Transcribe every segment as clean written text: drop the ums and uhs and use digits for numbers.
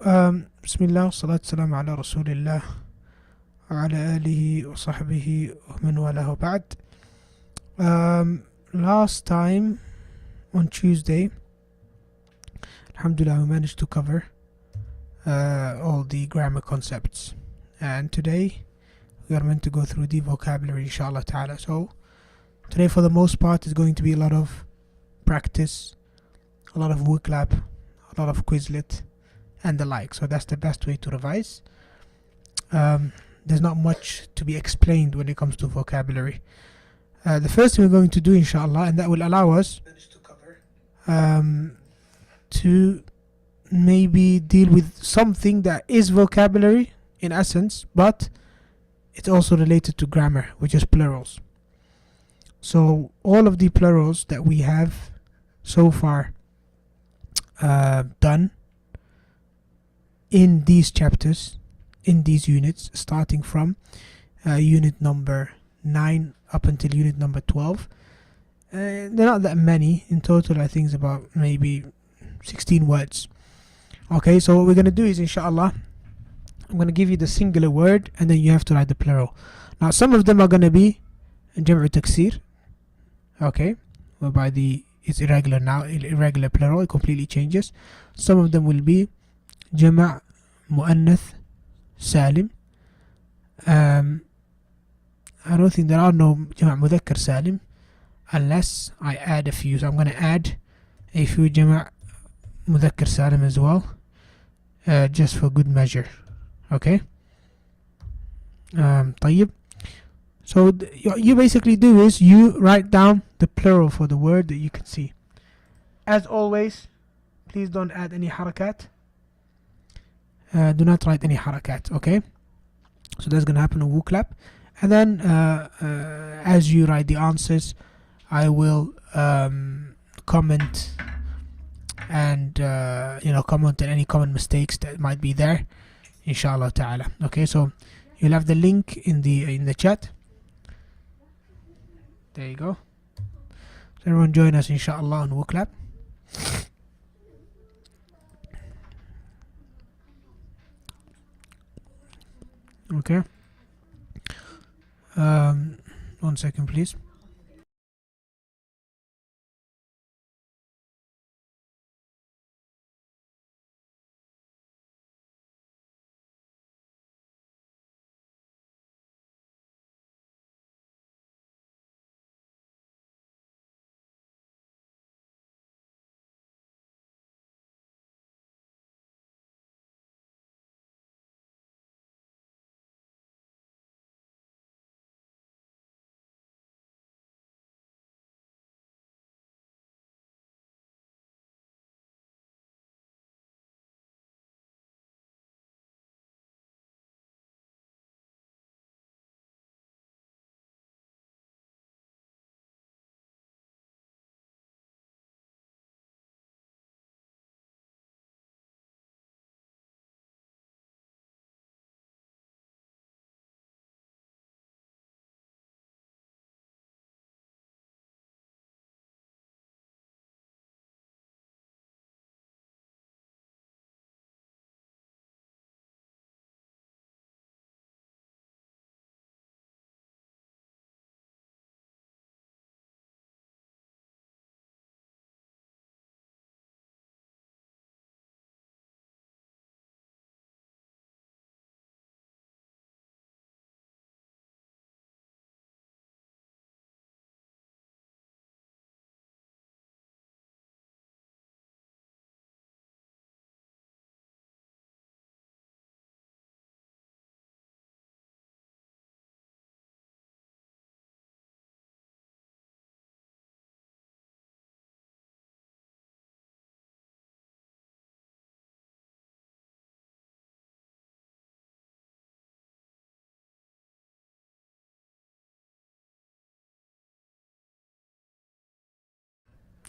بسم الله والصلاة والسلام على رسول الله وعلى آله وصحبه ومن والاه بعد. Last time on Tuesday, Alhamdulillah, we managed to cover all the grammar concepts, and today we are meant to go through the vocabulary, inshallah ta'ala. So today, for the most part, is going to be a lot of practice, a lot of vocab, a lot of Quizlet, and the like. So that's the best way to revise. There's not much to be explained when it comes to vocabulary. The first thing we're going to do, inshallah, and that will allow us to maybe deal with something that is vocabulary in essence, but it's also related to grammar, which is plurals. So all of the plurals that we have so far done in these chapters, in these units, starting from unit number 9 up until unit number 12. They're not that many. In total, I think it's about maybe 16 words. Okay, so what we're going to do is, inshallah, I'm going to give you the singular word and then you have to write the plural. Now, some of them are going to be jam'u taksir. Okay, whereby it's irregular now, irregular plural, it completely changes. Some of them will be جمع مؤنث سالم. I don't think there are no جمع مذكر سالم unless I add a few. So I'm going to add a few جمع مذكر سالم as well, just for good measure. Okay. طيب. So you basically do is you write down the plural for the word that you can see. As always, please don't add any harakat. Do not write any harakat, okay? So that's going to happen on WooClap. And then as you write the answers, I will comment and comment on any common mistakes that might be there, inshallah ta'ala. Okay, so you'll have the link in the chat. There you go. So everyone join us, inshallah, on WooClap. Okay. 1 second, please.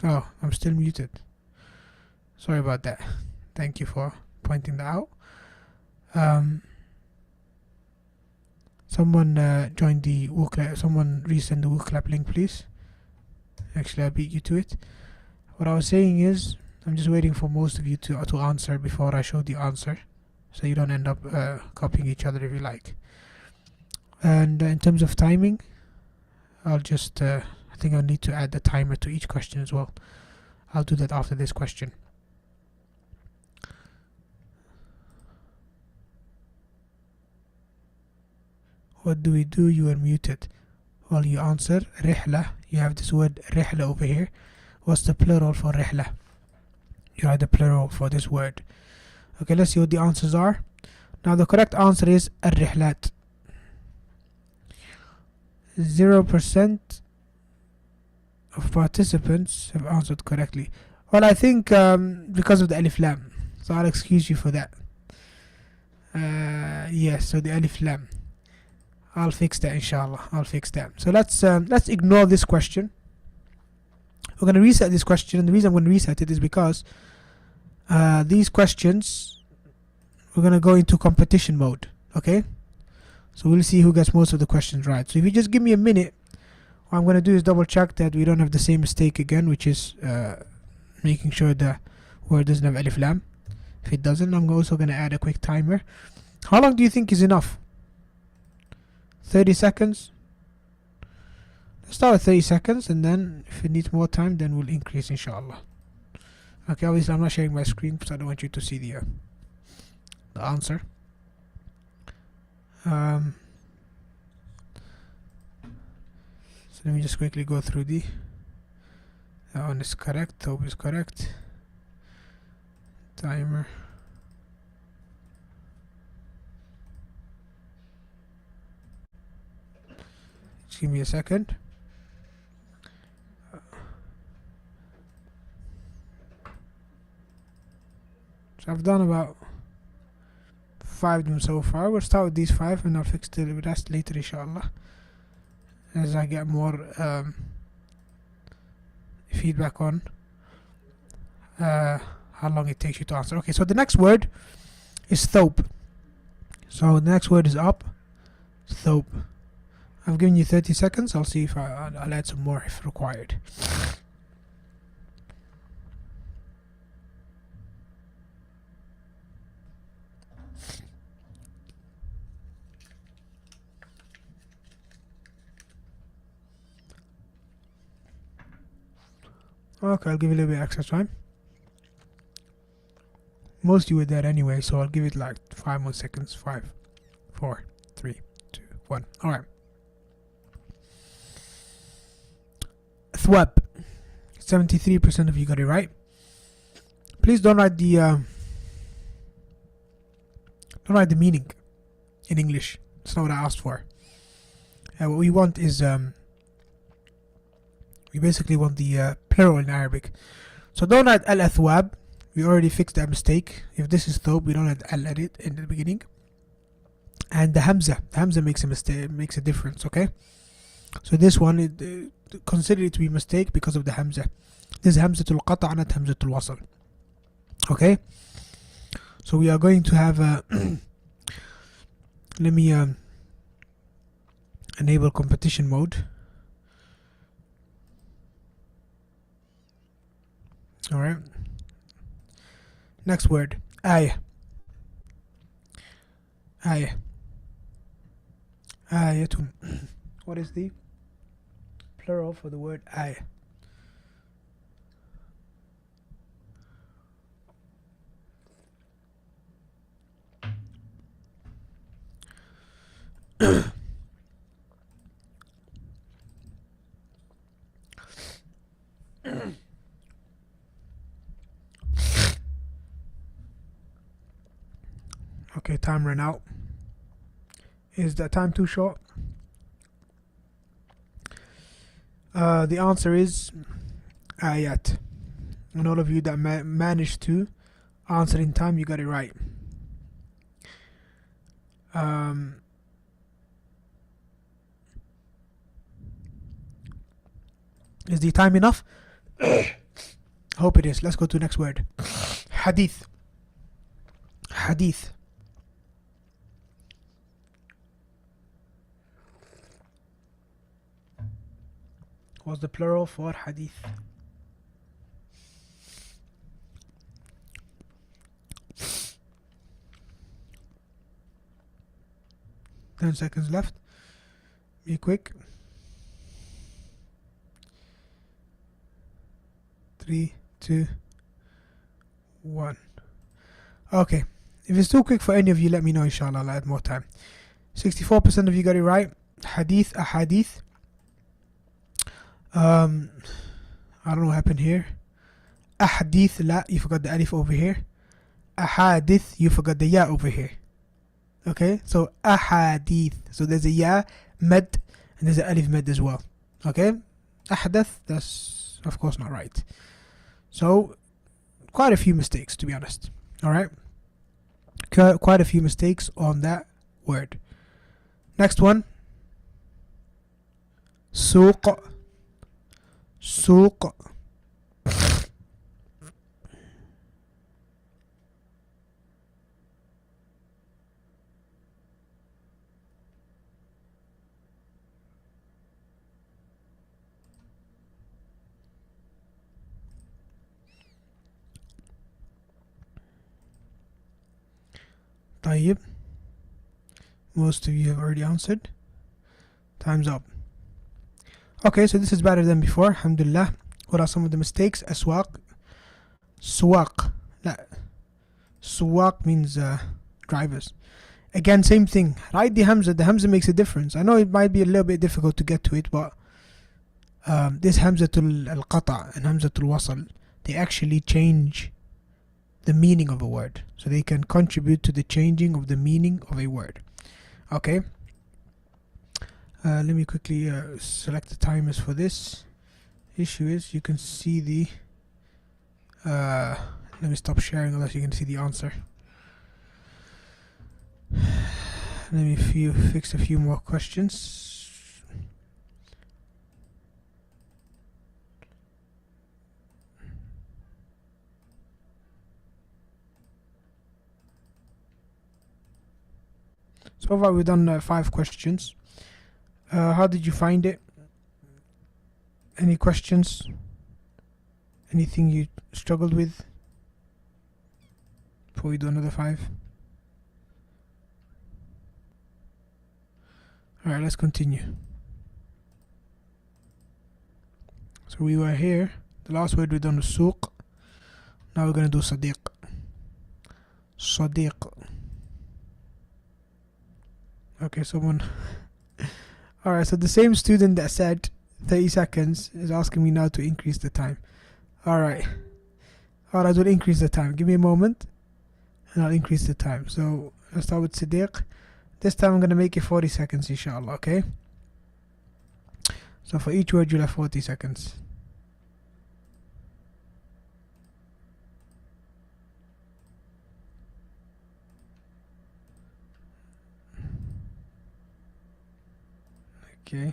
Oh, I'm still muted. Sorry about that. Thank you for pointing that out. Someone joined the WooClap. Someone resend the WooClap link, please. Actually, I beat you to it. What I was saying is, I'm just waiting for most of you to answer before I show the answer, so you don't end up copying each other if you like. And in terms of timing, I'll just I think I'll need to add the timer to each question as well. I'll do that after this question. What do we do? You are muted. Well, you answer رحلة. You have this word رحلة over here. What's the plural for رحلة? You write the plural for this word. Okay, let's see what the answers are. Now the correct answer is الرحلات. 0% of participants have answered correctly. Well, I think because of the alif lam, so I'll excuse you for that. Yes, so the alif lam. I'll fix that, inshallah. I'll fix that. So let's ignore this question. We're going to reset this question, and the reason I'm going to reset it is because these questions, we're going to go into competition mode. Okay, so we'll see who gets most of the questions right. So if you just give me a minute, what I'm going to do is double check that we don't have the same mistake again, which is making sure the word doesn't have alif lam. If it doesn't, I'm also going to add a quick timer. How long do you think is enough? 30 seconds? Let's start with 30 seconds, and then if it needs more time, then we'll increase, inshallah. Okay, obviously I'm not sharing my screen because I don't want you to see the answer. So let me just quickly go through that one is correct, Thobe is correct. Timer. Just give me a second. So I've done about 5 of them so far. We'll start with these 5 and I'll fix the rest later, inshallah, as I get more feedback on how long it takes you to answer. Okay, so the next word is thobe. So the next word is up. Thobe. I've given you 30 seconds. I'll see if I'll add some more if required. Okay, I'll give you a little bit extra time. Most of you were there anyway, so I'll give it like 5 more seconds. 5, 4, 3, 2, 1. Alright. Thwab. 73% of you got it right. Please don't write the meaning in English. That's not what I asked for. What we want is we basically want the plural in Arabic. So don't add al-athwab. We already fixed that mistake. If this is thobe, we don't add al at it in the beginning. And the hamza makes a mistake, makes a difference. Okay. So this one, consider it to be a mistake because of the hamza. This is hamzatul qata', not hamzatul wasl. Okay. So we are going to have let me enable competition mode. Alright. Next word. Ayah. Ayah. Ayatun. What is the plural for the word ayah? Okay, time ran out. Is that time too short? The answer is ayat. And all of you that managed to answer in time, you got it right. Is the time enough? Hope it is. Let's go to the next word. Hadith. Hadith. What's the plural for hadith? 10 seconds left. Be quick. 3, 2, 1. Okay. If it's too quick for any of you, let me know, inshallah. I'll add more time. 64% of you got it right. Hadith, ahadith. I don't know what happened here. Ahadith, la, you forgot the alif over here. Ahadith, you forgot the ya over here. Okay, so ahadith. So there's a ya, med, and there's an alif med as well. Okay, ahdath, that's of course not right. So, quite a few mistakes, to be honest. Alright, quite a few mistakes on that word. Next one. Suq. Suq. طيب. Most of you have already answered. Time's up. Okay, so this is better than before. Alhamdulillah. What are some of the mistakes? Aswaq. Suwaq. La. Suwaq means drivers. Again, same thing. Write the Hamza. The Hamza makes a difference. I know it might be a little bit difficult to get to it, but this Hamzatul al-Qata and Hamzatul Wasl, they actually change the meaning of a word. So they can contribute to the changing of the meaning of a word. Okay. Let me quickly select the timers for this. Issue is you can see the let me stop sharing unless you can see the answer. Let me fix a few more questions. So far we've done 5 questions. How did you find it? Any questions? Anything you struggled with? Before we do another 5. Alright, let's continue. So we were here. The last word we done was suq. Now we're gonna do sadiq. Sadiq. Okay, someone. Alright, so the same student that said 30 seconds is asking me now to increase the time. Alright. Alright, we'll increase the time. Give me a moment and I'll increase the time. So let's start with Sadiq. This time I'm going to make it 40 seconds, inshallah, okay? So for each word you'll have 40 seconds. Okay.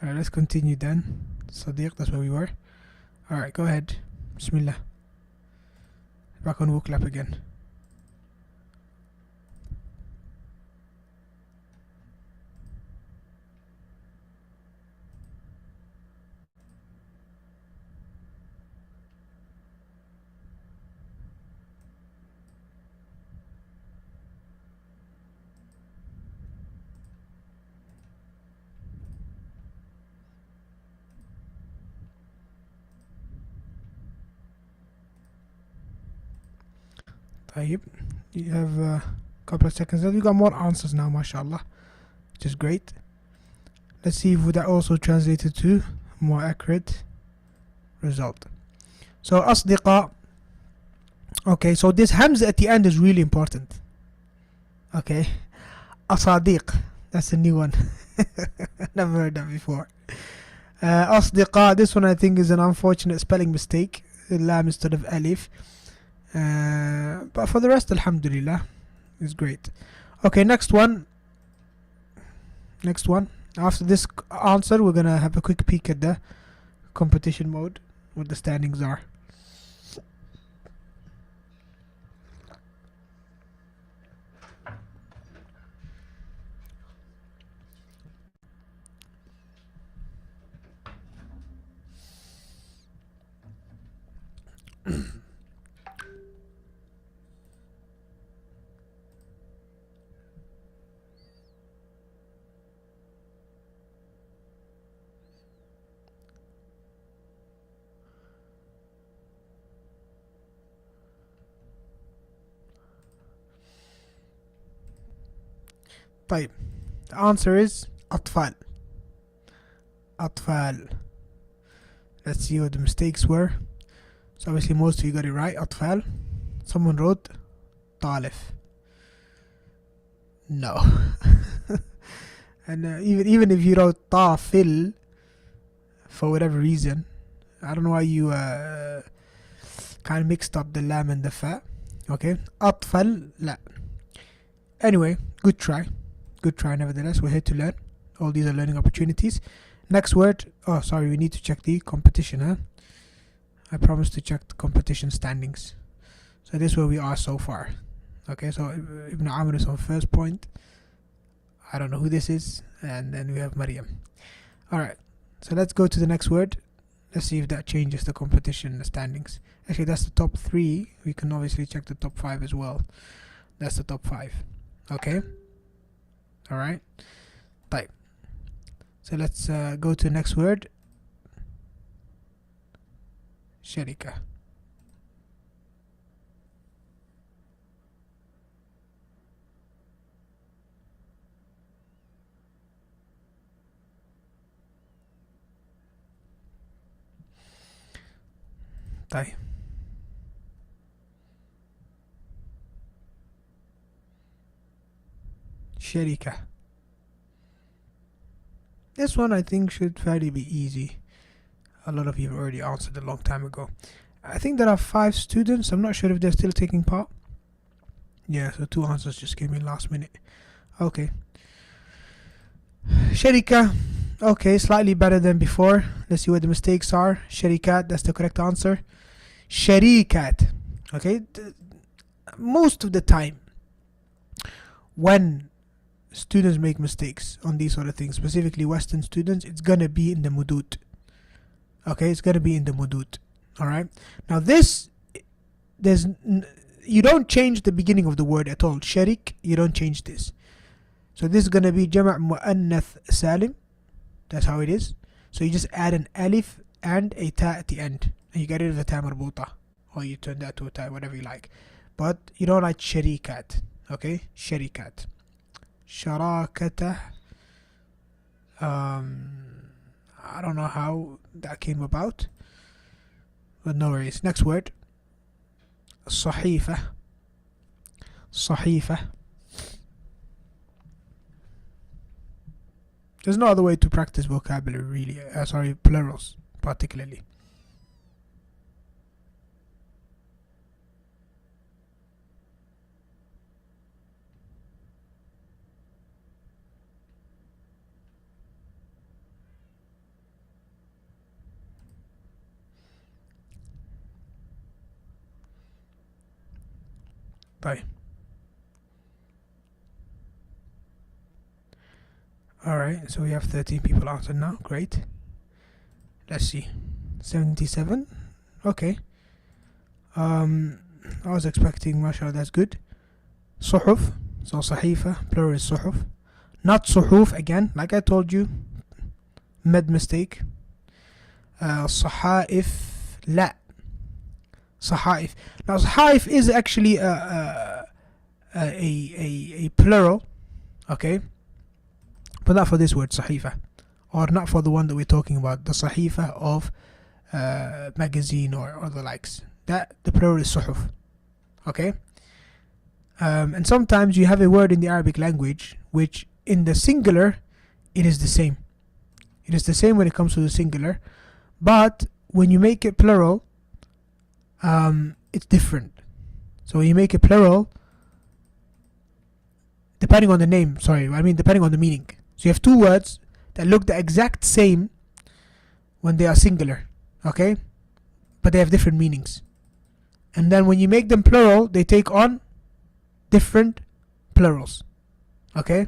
Alright, let's continue then. Sadiq, that's where we were. Alright, go ahead. Bismillah. Back on Wooklap again. طيب. You have a couple of seconds left. You got more answers now, mashallah, which is great. Let's see if that also translated to more accurate result. So أصدقاء. Okay, so this Hamza at the end is really important. Okay. أصاديق. That's a new one. Never heard that before. أصدقاء. This one I think is an unfortunate spelling mistake. Lam instead of alif. But for the rest, alhamdulillah, is great. Okay, next one. Next one. After this answer, we're gonna have a quick peek at the competition mode, what the standings are. طيب, the answer is أطفال. أطفال. Let's see what the mistakes were. So obviously most of you got it right. أطفال. Someone wrote طالف. No. And even if you wrote طافل, for whatever reason, I don't know why you kind of mixed up the lam and the fa. Okay. أطفال لا. Anyway, good try. Good try nevertheless. We're here to learn. All these are learning opportunities. Next word. Oh, sorry. We need to check the competition, huh? I promised to check the competition standings. So this is where we are so far. Okay, so Ibn Amr is on first point. I don't know who this is. And then we have Maryam. Alright, so let's go to the next word. Let's see if that changes the competition standings. Actually, that's the top 3. We can obviously check the top 5 as well. That's the top 5. Okay. Alright. Type. So let's go to the next word. شركة. طيب. شركة. This one I think should fairly be easy. A lot of you have already answered a long time ago. I think there are 5 students. I'm not sure if they're still taking part. Yeah, so 2 answers just came in last minute. Okay. Sharika. Okay, slightly better than before. Let's see what the mistakes are. Sharikat, that's the correct answer. Sharikat. Okay. Most of the time, when students make mistakes on these sort of things, specifically Western students, it's gonna be in the mudud. Okay, it's gonna be in the mudud. Alright. Now this, you don't change the beginning of the word at all. Sharik, you don't change this. So this is gonna be Jama' Mu'annath Salim. That's how it is. So you just add an alif and a ta at the end, and you get rid of the ta marbuta, or you turn that to a ta, whatever you like. But you don't like sharikat. Okay, sharikat. Sharakata. I don't know how that came about, but no worries. Next word. Sahifa. Sahifa. There's no other way to practice vocabulary, really. Sorry, plurals, particularly. Bye. Alright, so we have 13 people answered now. Great. Let's see. 77. Okay. I was expecting, mashallah, that's good. Suhuf. So sahifa, plural is suhuf. Not suhuf again, like I told you. Med mistake. Sahaif. La. Sahaif. Now sahaif is actually a plural. Okay. But not for this word, sahifa. Or not for the one that we're talking about, the sahifa of magazine or the likes. That, the plural is suhuf. Okay? And sometimes you have a word in the Arabic language which in the singular, it is the same. It is the same when it comes to the singular. But when you make it plural, it's different. So when you make it plural, depending on the name, depending on the meaning. So you have 2 words that look the exact same when they are singular, okay? But they have different meanings. And then when you make them plural, they take on different plurals, okay?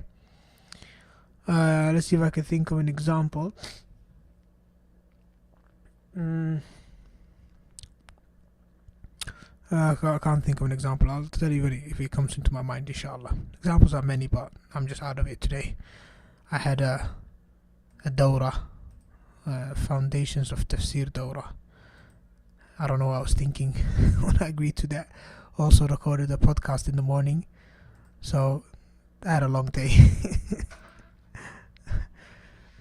Let's see if I can think of an example. I can't think of an example. I'll tell you if it comes into my mind, inshallah. Examples are many, but I'm just out of it today. I had a dawra, Foundations of Tafsir dawra. I don't know what I was thinking when I agreed to that. Also recorded a podcast in the morning, so I had a long day.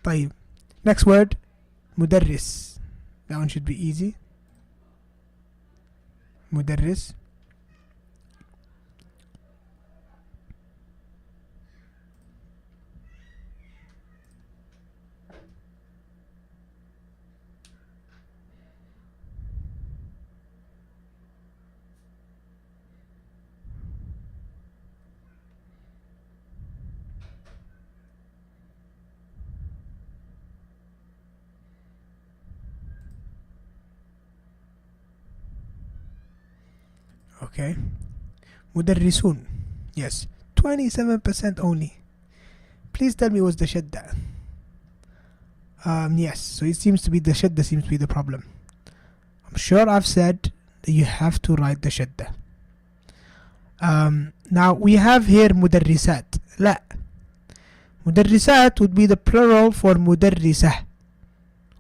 طيب. Next word, مدرس. That one should be easy. مدرس. Okay. مدرسون. Yes. 27% only. Please tell me what's the shadda. Yes. So it seems to be the shadda seems to be the problem. I'm sure I've said that you have to write the shadda. Now we have here مدرسات. لا. مدرسات would be the plural for مدرسة.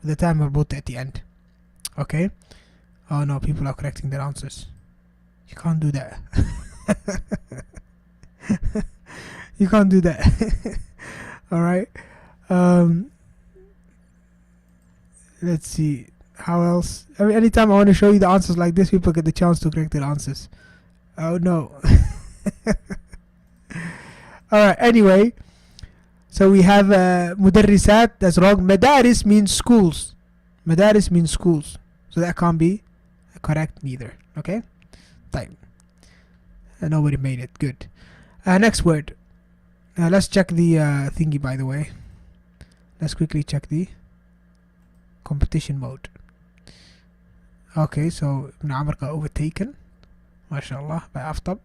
The time مربوط at the end. Okay. Oh no, people are correcting their answers. You can't do that. You can't do that. Alright. Let's see. How else? I mean, anytime I want to show you the answers like this, people get the chance to correct their answers. Oh no. Alright, anyway. So we have مدرسات. That's wrong. مدارس means schools. مدارس means schools. So that can't be correct neither. Okay? Time. Nobody made it. Good. Next word. Let's check the thingy, by the way. Let's quickly check the competition mode. Okay, so Ibn Amr got overtaken. MashaAllah, by Aftab.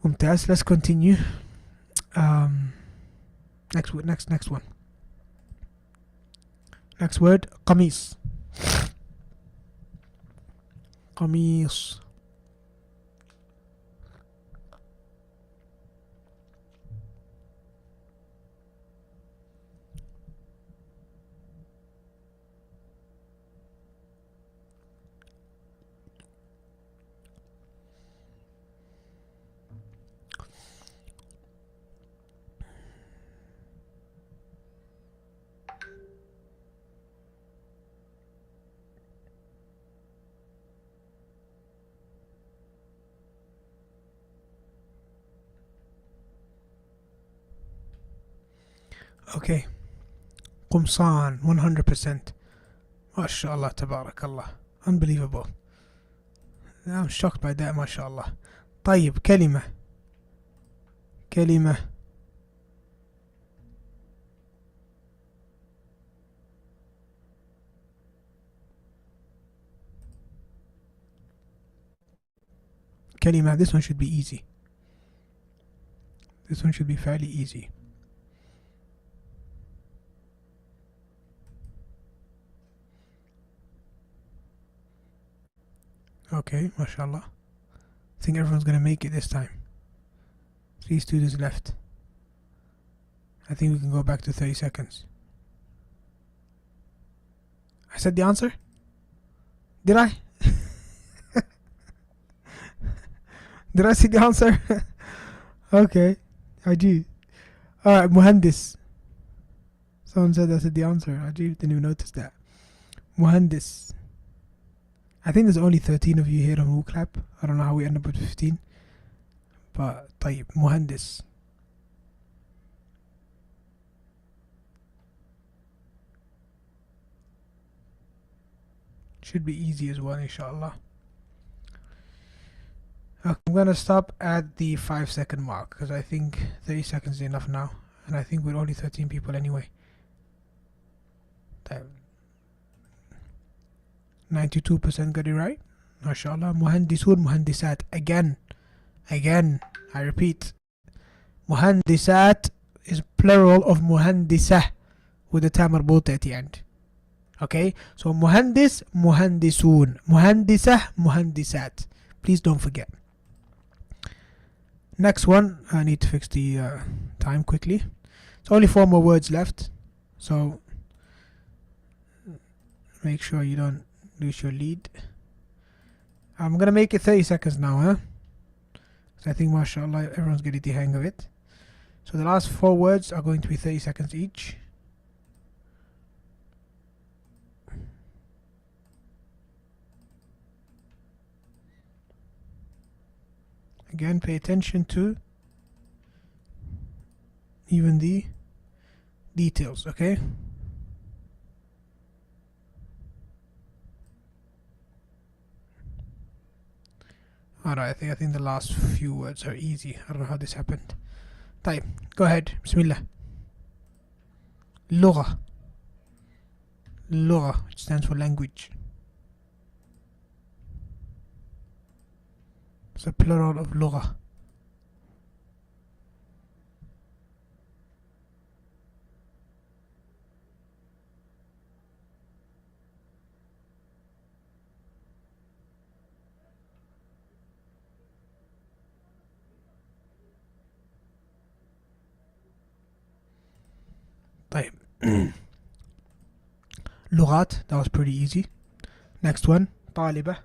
Mumtaz. Let's continue. Next one. Next word. قميص. قميص. Okay. قمصان 100%. MashaAllah, tabarakallah. Unbelievable. I'm shocked by that, MashaAllah. طيب, كلمة. كلمة. كلمة. This one should be easy. This one should be fairly easy. Okay, mashallah. I think everyone's gonna make it this time. 3 students left. I think we can go back to 30 seconds. I said the answer? Did I? Did I see the answer? Okay, I do. Alright, Muhandis. Someone said I said the answer. I didn't even notice that. Muhandis. I think there's only 13 of you here on WooClap. I don't know how we end up with 15. But, طيب, مهندس. Should be easy as well, inshallah. Okay, I'm gonna stop at the 5-second mark because I think 30 seconds is enough now. And I think we're only 13 people anyway. 92% got it right. MashaAllah. Muhandisun, muhandisat. Again, I repeat. Muhandisat is plural of muhandisah with the ta marbuta at the end. Okay, so muhandis, muhandisun, muhandisah, muhandisat. Please don't forget. Next one, I need to fix the time quickly. It's only 4 more words left, so make sure you don't lose your lead. I'm gonna make it 30 seconds now, huh? So I think, mashallah, everyone's getting the hang of it. So the last 4 words are going to be 30 seconds each. Again, pay attention to even the details, okay? Alright, I think the last few words are easy. I don't know how this happened. طيب, go ahead. Bismillah. لغة. لغة, which stands for language. It's a plural of لغة. طيب. لغات, that was pretty easy. Next one, طالبة.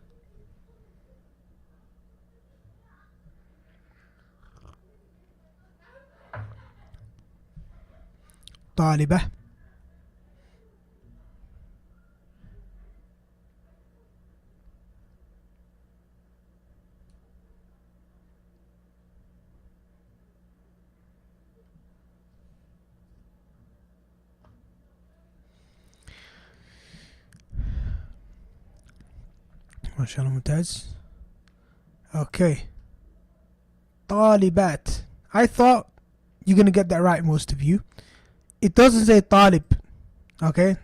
طالبة. ما شاء الله ممتاز. Okay. طالبات. I thought you're gonna get that right, most of you. It doesn't say طالب. Okay.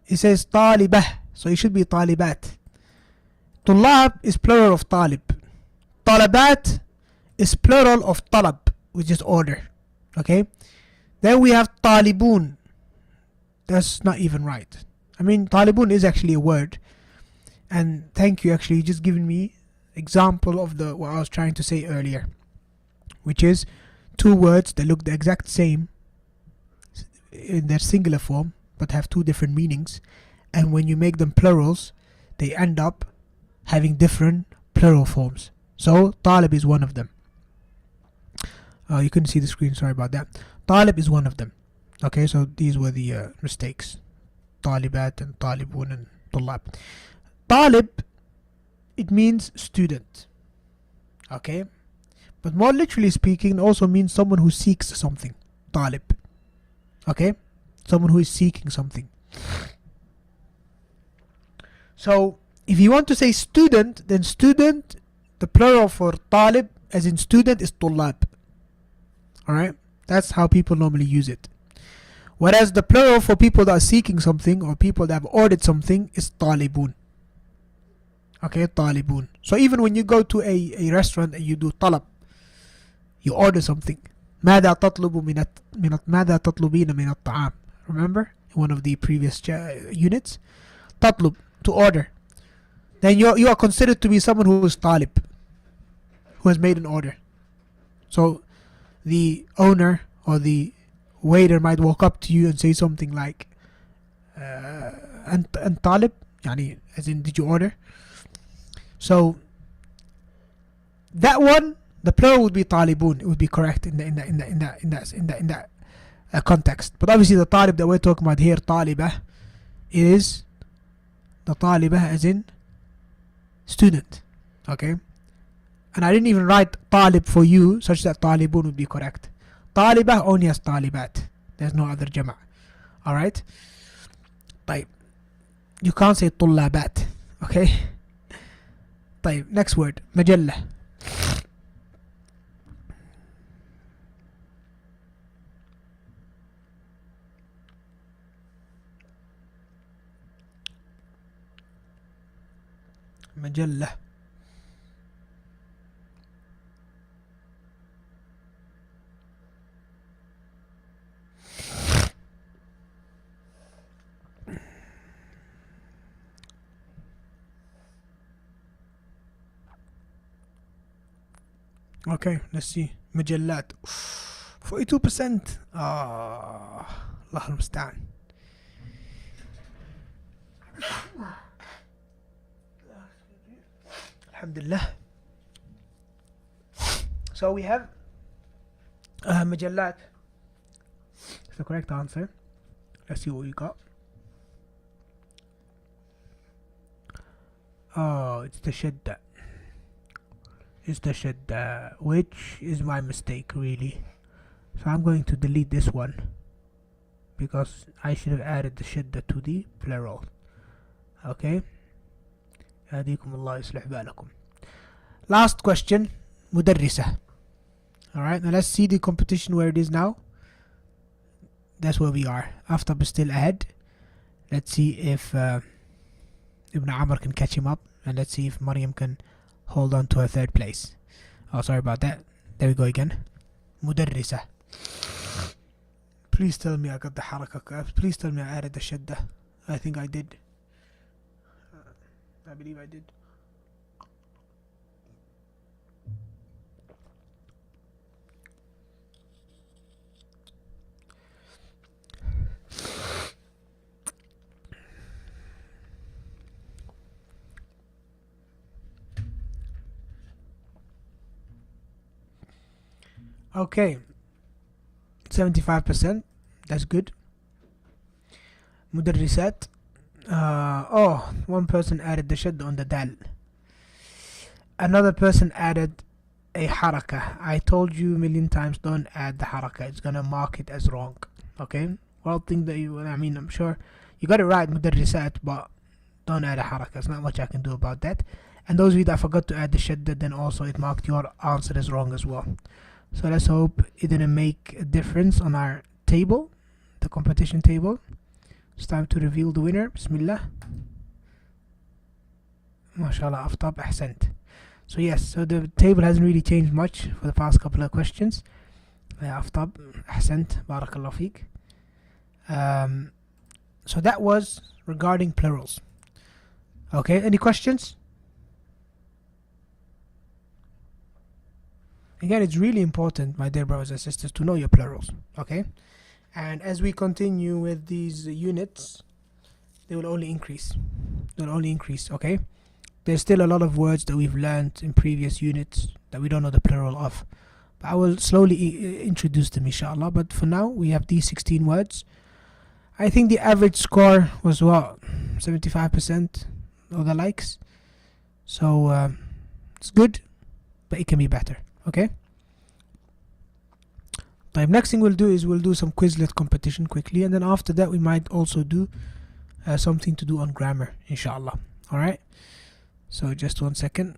It says طالبة. So it should be طالبات. طلاب is plural of طالب. طلبات is plural of طلب, which is order. Okay. Then we have طالبون. That's not even right. I mean, طالبون is actually a word. And thank you, actually, you just given me example of what I was trying to say earlier, which is 2 words that look the exact same in their singular form but have 2 different meanings, and when you make them plurals they end up having different plural forms. So طالب is one of them. You couldn't see the screen, sorry about that. طالب is one of them. Okay, so these were the mistakes. طالبات and طالبون and طلاب. طالب, it means student. Okay, but more literally speaking, it also means someone who seeks something. طالب. Okay, someone who is seeking something. So if you want to say student, then student, the plural for طالب as in student is طلاب. Alright, that's how people normally use it. Whereas the plural for people that are seeking something or people that have ordered something is طالبون. Okay, طالبون. So even when you go to a restaurant and you do طلب, you order something. ماذا تطلب ماذا تطلبين من الطعام? Remember in one of the previous units? تطلب, to order. Then you are considered to be someone who is طالب, who has made an order. So the owner or the waiter might walk up to you and say something like أنت طالب, يعني as in did you order? So that one, the plural would be طالبون. It would be correct in that context. But obviously the طالب that we're talking about here, طالبة, is the طالبة as in student. Okay, and I didn't even write طالب for you such that طالبون would be correct. طالبة only has طالبات. There's no other جمع. Alright. طيب, you can't say طلابات. Okay. طيب, next word, مجلة. مجلة. Okay, let's see. مجلات 42%. الله المستعان. Alhamdulillah. So we have مجلات. It's the correct answer. Let's see what we got. Oh, it's the shadda. It's the shadda, which is my mistake, really. So I'm going to delete this one because I should have added the shadda to the plural. Okay. يهديكم الله يصلح بالكم. Last question. مدرسة. Alright, now let's see the competition where it is now. That's where we are. Aftab is still ahead. Let's see if Ibn Amr can catch him up, and let's see if Maryam can hold on to her third place. Oh, sorry about that. There we go again. مدرسة. Please tell me I got the حركة. Please tell me I added the shadda. I think I did. I believe I did. Okay. 75%. That's good. مدرسات. One person added the shadda on the dal. Another person added a haraka. I told you a million times, don't add the haraka. It's gonna mark it as wrong. Okay? Well, think that I'm sure you got it right, مدرسات, but don't add a haraka. There's not much I can do about that. And those of you that forgot to add the shadda, then also it marked your answer as wrong as well. So let's hope it didn't make a difference on our table, the competition table. It's time to reveal the winner. Bismillah. MashaAllah, Aftab, ahsant. So yes, so the table hasn't really changed much for the past couple of questions. Aftab, ahsant, barakallah feek. So that was regarding plurals. Okay, any questions? Again, it's really important, my dear brothers and sisters, to know your plurals. Okay? And as we continue with these units, they will only increase. They'll only increase, okay? There's still a lot of words that we've learned in previous units that we don't know the plural of. But I will slowly introduce them, inshallah. But for now, we have these 16 words. I think the average score was what? 75% of the likes. So it's good, but it can be better, okay? The next thing we'll do is we'll do some Quizlet competition quickly, and then after that we might also do something to do on grammar, inshallah. Alright, so just 1 second.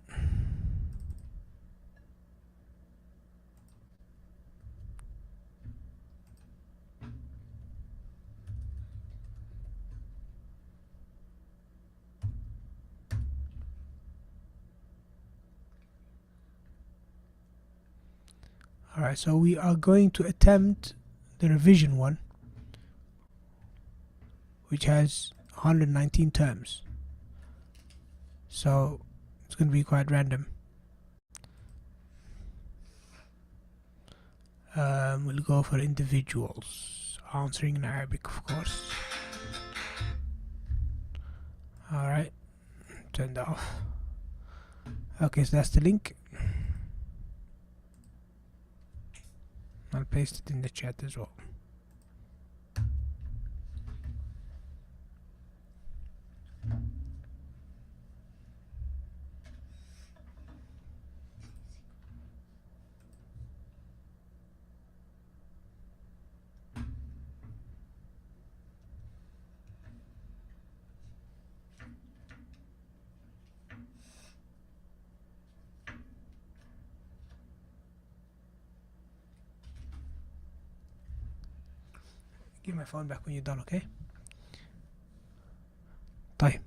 Alright, so we are going to attempt the revision one, which has 119 terms. So it's going to be quite random. We'll go for individuals, answering in Arabic, of course. Alright, turn that off. Okay, so that's the link. I'll paste it in the chat as well. Give my phone back when you're done, okay? طيب.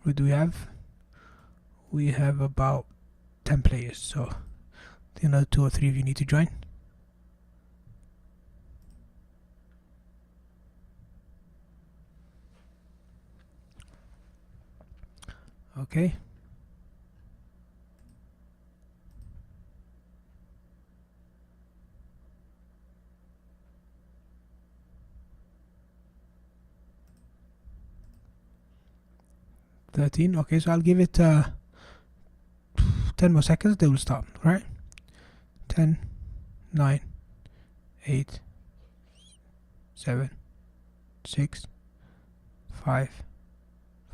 What do we have? We have about 10 players, so I think another 2 or 3 of you need to join. Okay. 13. Okay, so I'll give it 10 more seconds. They will stop. Right? 10, 9, 8, 7, 6, 5,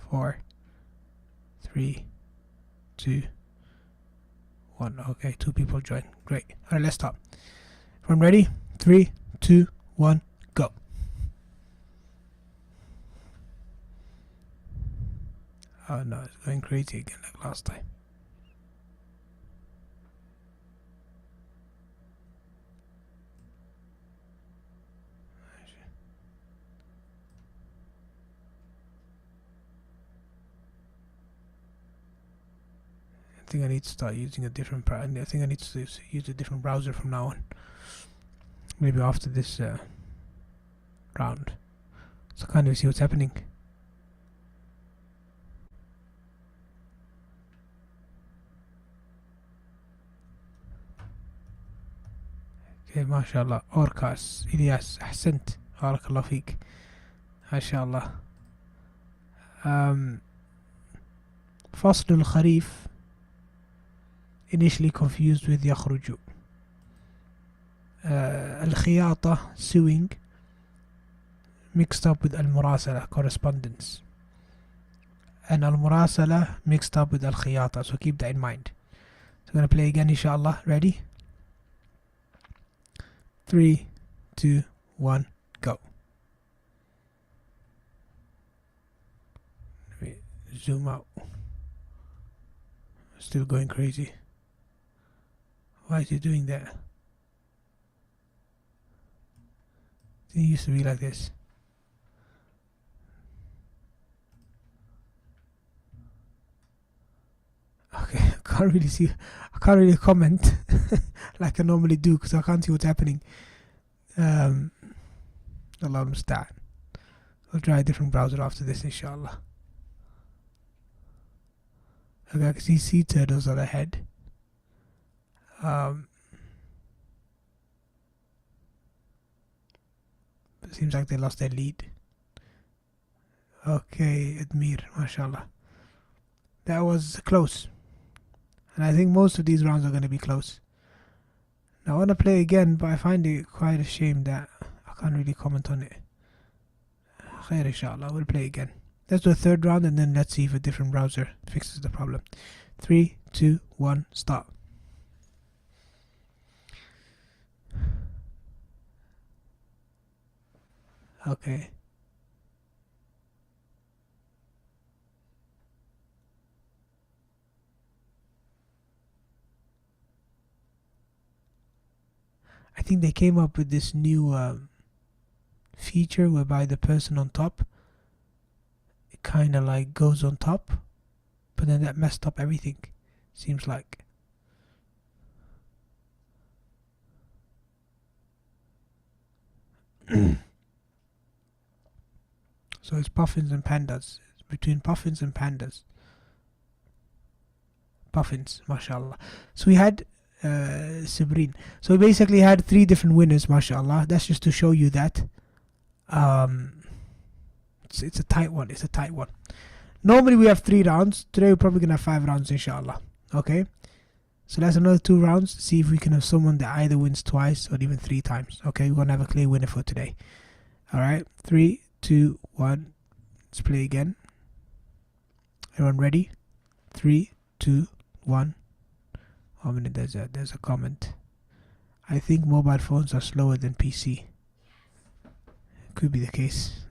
4, 3, 2, 1. Okay, 2 people join. Great. Alright, let's stop. Everyone ready? 3, 2, 1, go. Oh no, it's going crazy again like last time. I think I need to start using a different I think I need to use a different browser from now on. Maybe after this round. So kind of see what's happening. Okay, mashallah. Orcas, Ilyas, Ahsant. Barakallah feek. Mashallah. فصل الخريف initially confused with يخرج. الخياطة sewing mixed up with المراسلة correspondence, and المراسلة mixed up with الخياطة, so keep that in mind. So I'm going to play again inshallah. Ready? 3, 2, 1, go. Let me zoom out. Still going crazy. Why is he doing that? It used to be like this. Okay, I can't really see. I can't really comment like I normally do because I can't see what's happening. Allah musta'an. I'll try a different browser after this, inshallah. Okay, I can see sea turtles on ahead. It seems like they lost their lead. Okay, Admir, mashallah. That was close. And I think most of these rounds are going to be close. Now I want to play again, but I find it quite a shame that I can't really comment on it. Khair inshallah, we'll play again. Let's do a third round and then let's see if a different browser fixes the problem. 3, 2, 1, start. Okay. I think they came up with this new feature whereby the person on top, it kind of like goes on top, but then that messed up everything, seems like. So it's puffins and pandas. It's between puffins and pandas. Puffins, mashallah. So we had Sabrine. So we basically had 3 different winners, mashallah. That's just to show you that it's a tight one. It's a tight one. Normally we have 3 rounds. Today we're probably gonna have 5 rounds, inshallah. Okay. So that's another 2 rounds. See if we can have someone that either wins twice or even 3 times. Okay, we're gonna have a clear winner for today. Alright, 3, 2, 1. Let's play again. Everyone ready? 3, 2, 1. 1 minute, there's a comment. I think mobile phones are slower than PC. Could be the case.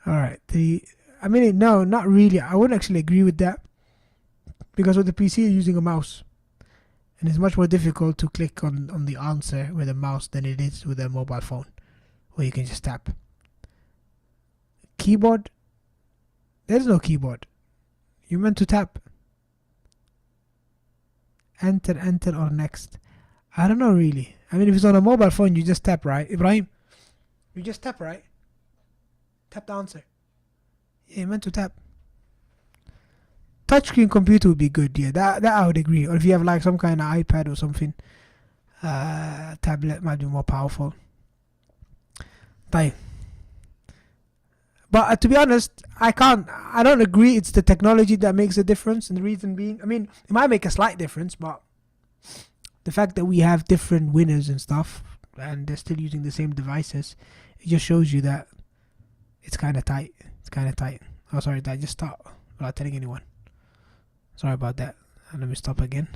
Alright, I mean, no, not really. I wouldn't actually agree with that. Because with the PC you're using a mouse. And it's much more difficult to click on the answer with a mouse than it is with a mobile phone, where you can just tap. Keyboard? There's no keyboard. You're meant to tap. Enter, enter, or next. I don't know really. I mean, if it's on a mobile phone, you just tap, right? Ibrahim, you just tap, right? Tap the answer. Yeah, you're meant to tap. Touchscreen computer would be good, yeah, that I would agree. Or if you have like some kind of iPad or something, tablet might be more powerful. طيب. But to be honest, I don't agree it's the technology that makes a difference. And the reason being, I mean, it might make a slight difference, but the fact that we have different winners and stuff, and they're still using the same devices, it just shows you that it's kind of tight. It's kind of tight. Oh, sorry, did I just stop without telling anyone? Sorry about that. And let me stop again.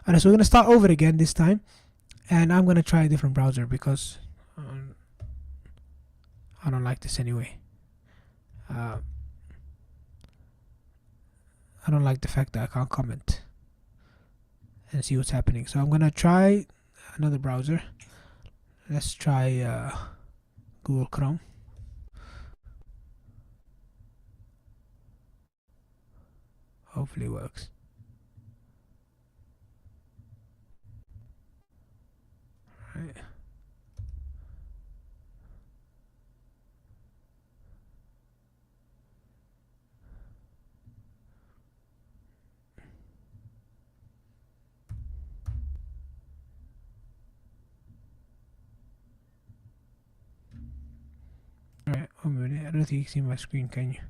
Alright, so we're gonna start over again this time, and I'm gonna try a different browser because I don't like this anyway. I don't like the fact that I can't comment and see what's happening. So I'm gonna try another browser. Let's try Google Chrome. Hopefully it works. Right. Alright, 1 minute. I don't think you can see my screen, can you?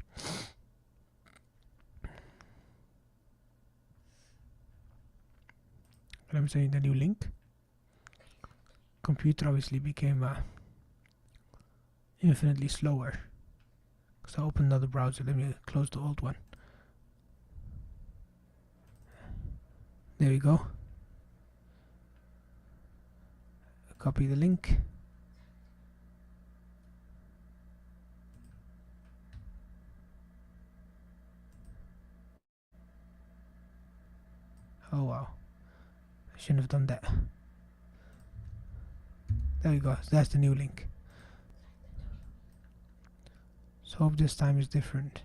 Let me send you the new link. Computer obviously became infinitely slower. So I opened another browser. Let me close the old one. There we go. Copy the link. Oh wow. I shouldn't have done that. There we go. So that's the new link. So hope this time is different.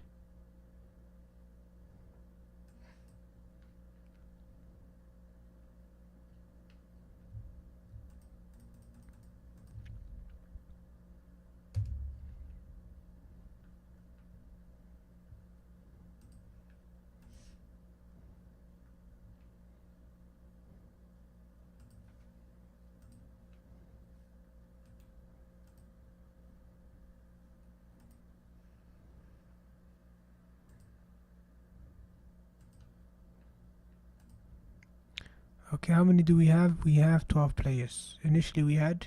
Okay, how many do we have? We have 12 players. Initially we had,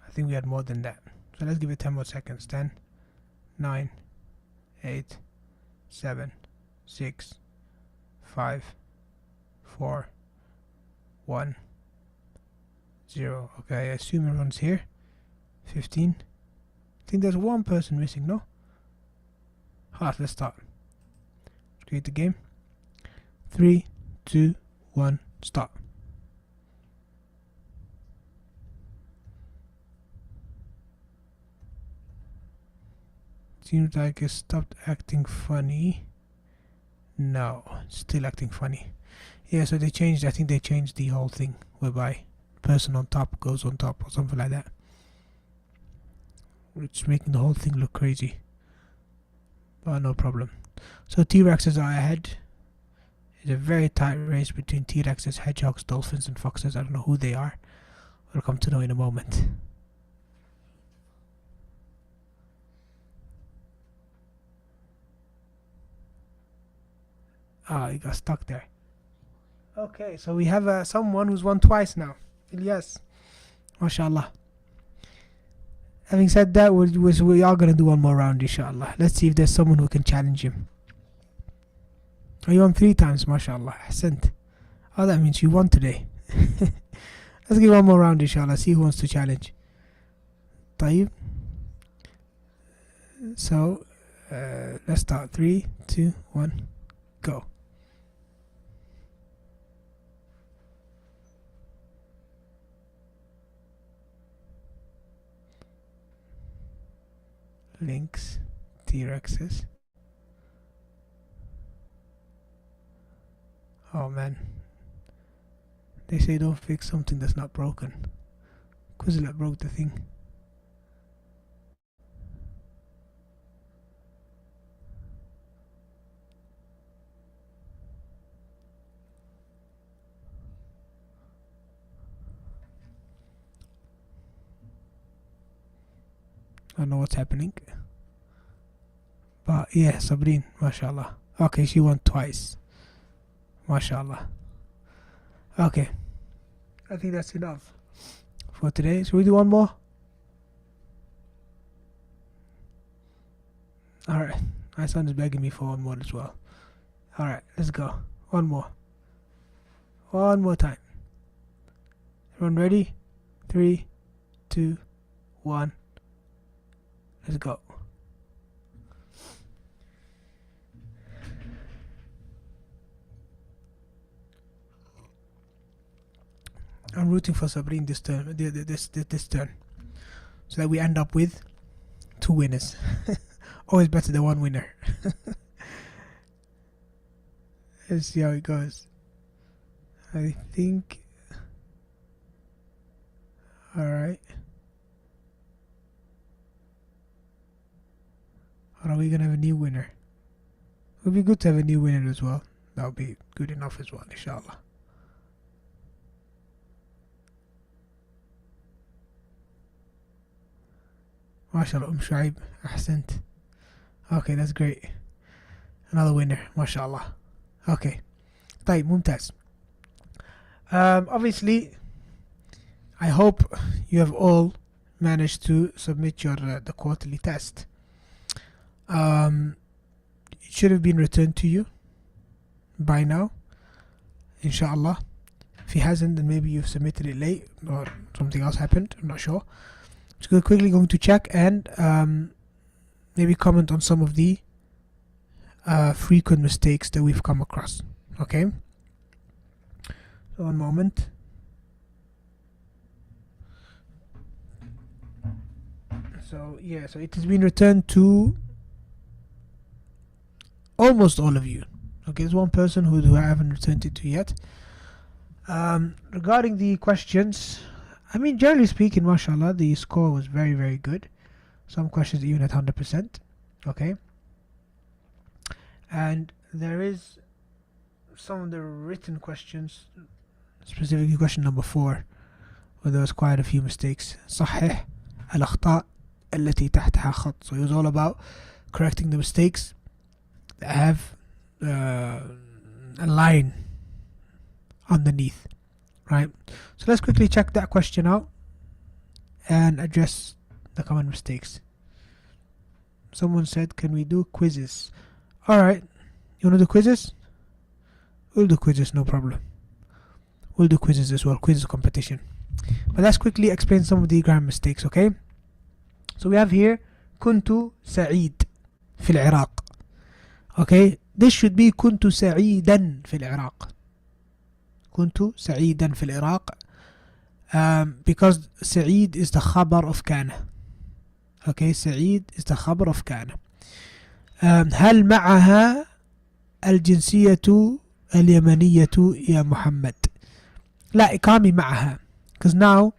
I think we had more than that. So let's give it 10 more seconds. 10, 9, 8, 7, 6, 5, 4, 1, 0. Okay, I assume everyone's here. 15. I think there's one person missing, no? Alright, let's start. Create the game. 3, 2, 1, start. Seems like it stopped acting funny. No, it's still acting funny. Yeah, so they changed, I think they changed the whole thing whereby person on top goes on top or something like that. It's making the whole thing look crazy. But no problem. So T-Rexes are ahead. It's a very tight race between T-Rexes, hedgehogs, dolphins and foxes. I don't know who they are. We'll come to know in a moment. Ah, he got stuck there. Okay, so we have someone who's won twice now. Ilyas. MashaAllah. Having said that, we are going to do one more round, inshallah. Let's see if there's someone who can challenge him. Oh, you won 3 times, MashaAllah. Ahsant. Oh, that means you won today. Let's give one more round, inshallah. See who wants to challenge. Tayyib. So, let's start. 3, 2, 1, go. Links, T-Rexes. Oh man. They say don't fix something that's not broken. Quizlet broke the thing. I don't know what's happening. But yeah, Sabreen, mashallah. Okay, she won twice. Mashallah. Okay, I think that's enough for today. Should we do one more? Alright, my son is begging me for one more as well. Alright, let's go. One more. One more time. Everyone ready? 3, 2, 1. Let's go. I'm rooting for Sabreen this turn, this turn, so that we end up with 2 winners. Always better than 1 winner. Let's see how it goes. I think. Alright. Or are we gonna have a new winner? It would be good to have a new winner as well. That would be good enough as well, inshallah. MashaAllah, Shuaib, Ahsant. Okay, that's great. Another winner, MashaAllah. Okay. طيب, ممتاز. Obviously, I hope you have all managed to submit your the quarterly test. It should have been returned to you by now, inshallah. If it hasn't, then maybe you've submitted it late or something else happened. I'm not sure. Just quickly going to check and maybe comment on some of the frequent mistakes that we've come across. Okay. So one moment. So yeah, so it has been returned to almost all of you. Okay, there's one person who I haven't returned it to yet. Regarding the questions, I mean, generally speaking, mashallah, the score was very, very good. Some questions even at 100%. Okay. And there is some of the written questions, specifically question number 4, where there was quite a few mistakes. صحح الأخطاء التي تحتها خط. So it was all about correcting the mistakes that have a line underneath, right? So let's quickly check that question out and address the common mistakes. Someone said, can we do quizzes? Alright, you want to do quizzes? We'll do quizzes, no problem. We'll do quizzes as well, quiz competition. But let's quickly explain some of the grammar mistakes, okay? So we have here كنت سعيد في العراق. Okay, this should be كنت سعيدا في العراق. كنت سعيدا في العراق, because سعيد is the خبر of كان. Okay, سعيد is the خبر of كان. هل معها الجنسية اليمنية يا محمد؟ لا, it can't be معها, because now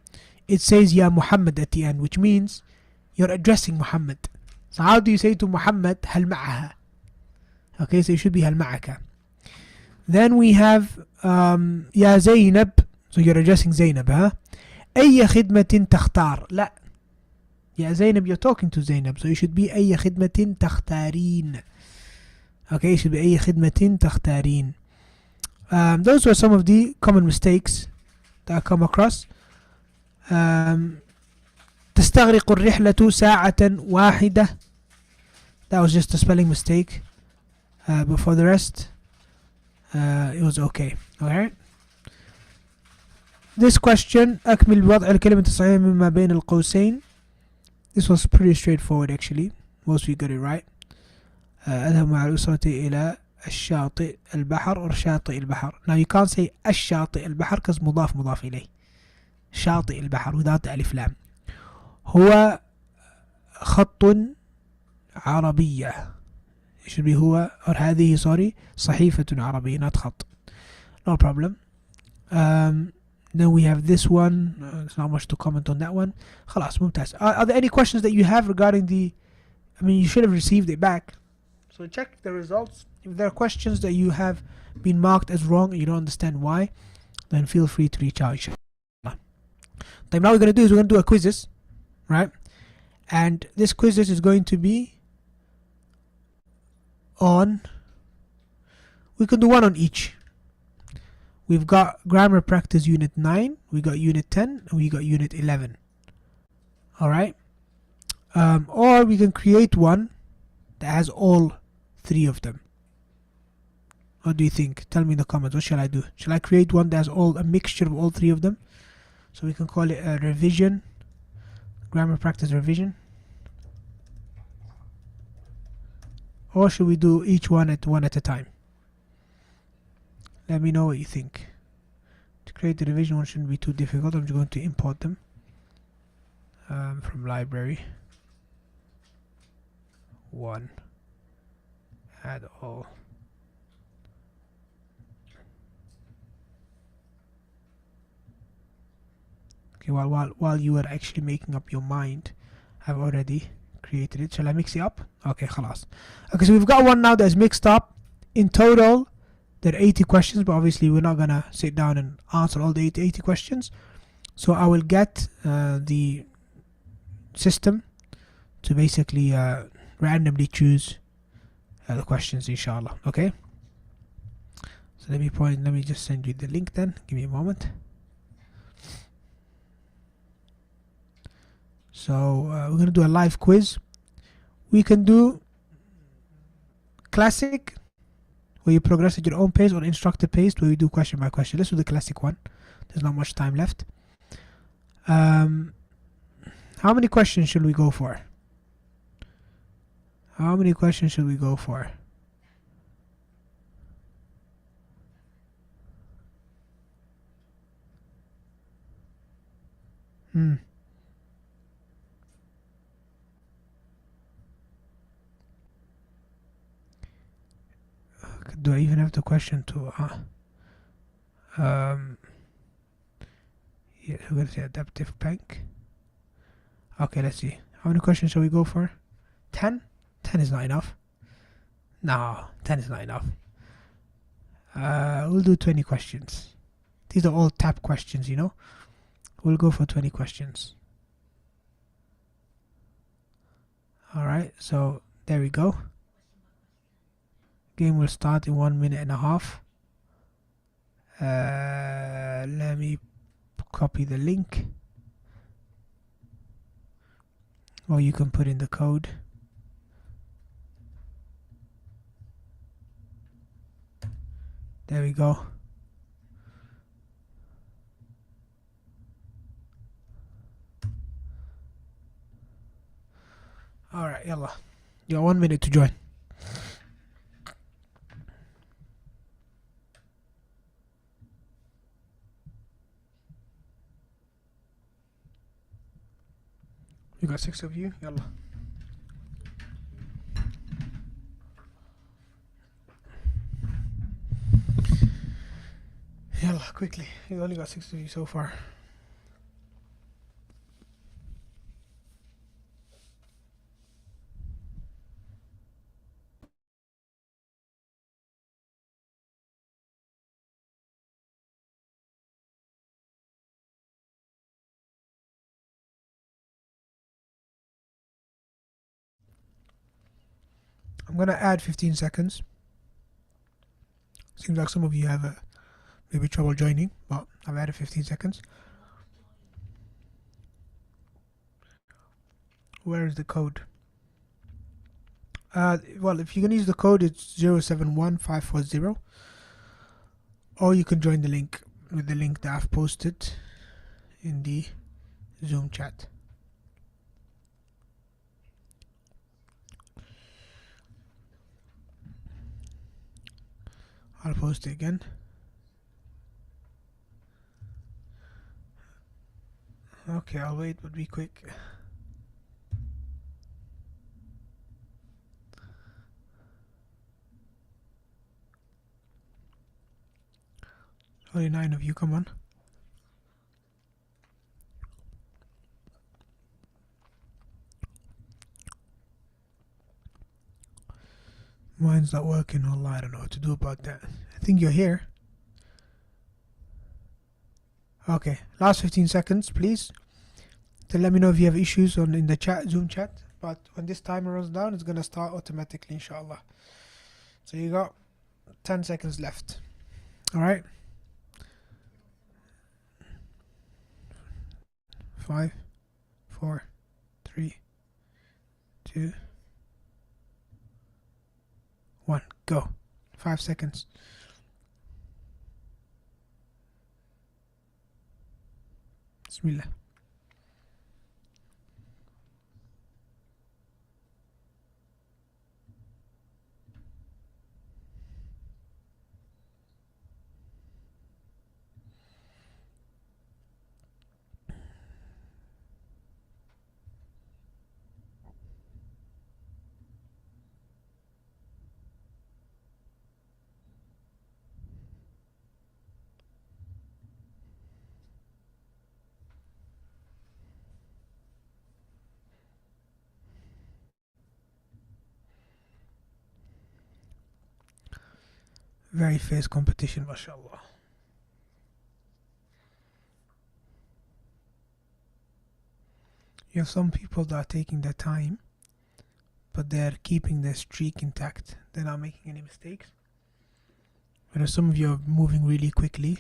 it says يا محمد at the end, which means you're addressing Muhammad. So how do you say to Muhammad هل معها? Okay, so it should be هل معك. Then we have يا زينب, so you're addressing Zainab, huh? أي خدمة تختار؟ لا, يا زينب, you're talking to Zainab, so it should be أي خدمة تختارين. Okay, it should be أي خدمة تختارين. Those were some of the common mistakes that I come across. تستغرق الرحلة ساعة واحدة. That was just a spelling mistake. But for the rest, it was okay. Alright. This question, أكمل بوضع الكلمة الصحيحة مما بين القوسين. This was pretty straightforward actually. Most of you got it right. أذهب مع الأسرة إلى الشاطئ البحر or شاطئ البحر. Now you can't say الشاطئ البحر because مضاف إليه. شاطئ البحر without the ألف لام. هو خط عربية. It should be هو or هذه sorry صحيفة عربية, not خط. No problem. Then we have this one. There's not much to comment on that one. خلاص, ممتاز. Are there any questions that you have regarding the, I mean, you should have received it back. So check the results. If there are questions that you have been marked as wrong and you don't understand why, then feel free to reach out. Now what we're going to do is we're going to do a quizzes, right? And this quizzes is going to be on, we can do one on each. We've got grammar practice unit 9, we got unit 10, and we got unit 11. Alright? Or we can create one that has all 3 of them. What do you think? Tell me in the comments. What shall I do? Shall I create one that has a mixture of all 3 of them? So we can call it a revision, grammar practice revision. Or should we do each one at a time? Let me know what you think. To create the revision one shouldn't be too difficult. I'm just going to import them from library. 1. Add all. Okay, while you are actually making up your mind, I've already created it. Shall I mix it up? Okay, khalas. Okay, so we've got one now that's mixed up. In total, there are 80 questions, but obviously we're not gonna sit down and answer all the 80 questions. So I will get the system to basically randomly choose the questions, inshallah. Okay. So let me just send you the link then. Give me a moment. So we're going to do a live quiz. We can do classic, where you progress at your own pace, or instructor pace, where you do question by question. Let's do the classic one. There's not much time left. How many questions should we go for? How many questions should we go for? Do I even have the question to yeah, we're gonna say adaptive bank. Okay, let's see. How many questions shall we go for? 10? 10 is not enough. No, 10 is not enough. We'll do 20 questions. These are all tap questions, you know. We'll go for 20 questions. Alright, so there we go. Game will start in 1 minute and a half. Let me copy the link, or you can put in the code. There we go. Alright, yalla. You got 1 minute to join. You got 6 of you, yalla. Yalla, quickly. You only got 6 of you so far. I'm gonna add 15 seconds. Seems like some of you have maybe trouble joining, but I've added 15 seconds. Where is the code? Well, if you can use the code, it's 071540, or you can join the link with the link that I've posted in the Zoom chat. I'll post it again. Okay, I'll wait, but be quick. Only 9 of you, come on. Mine's not working online. I don't know what to do about that. I think you're here. Okay, last 15 seconds, please. To let me know if you have issues in the chat, Zoom chat. But when this timer runs down, it's gonna start automatically, inshallah. So you got 10 seconds left. Alright? 5, 4, 3, 2, 1. Go. 5 seconds. Bismillah. Very fierce competition, mashallah. You have some people that are taking their time, but they're keeping their streak intact. They're not making any mistakes. Whereas some of you are moving really quickly,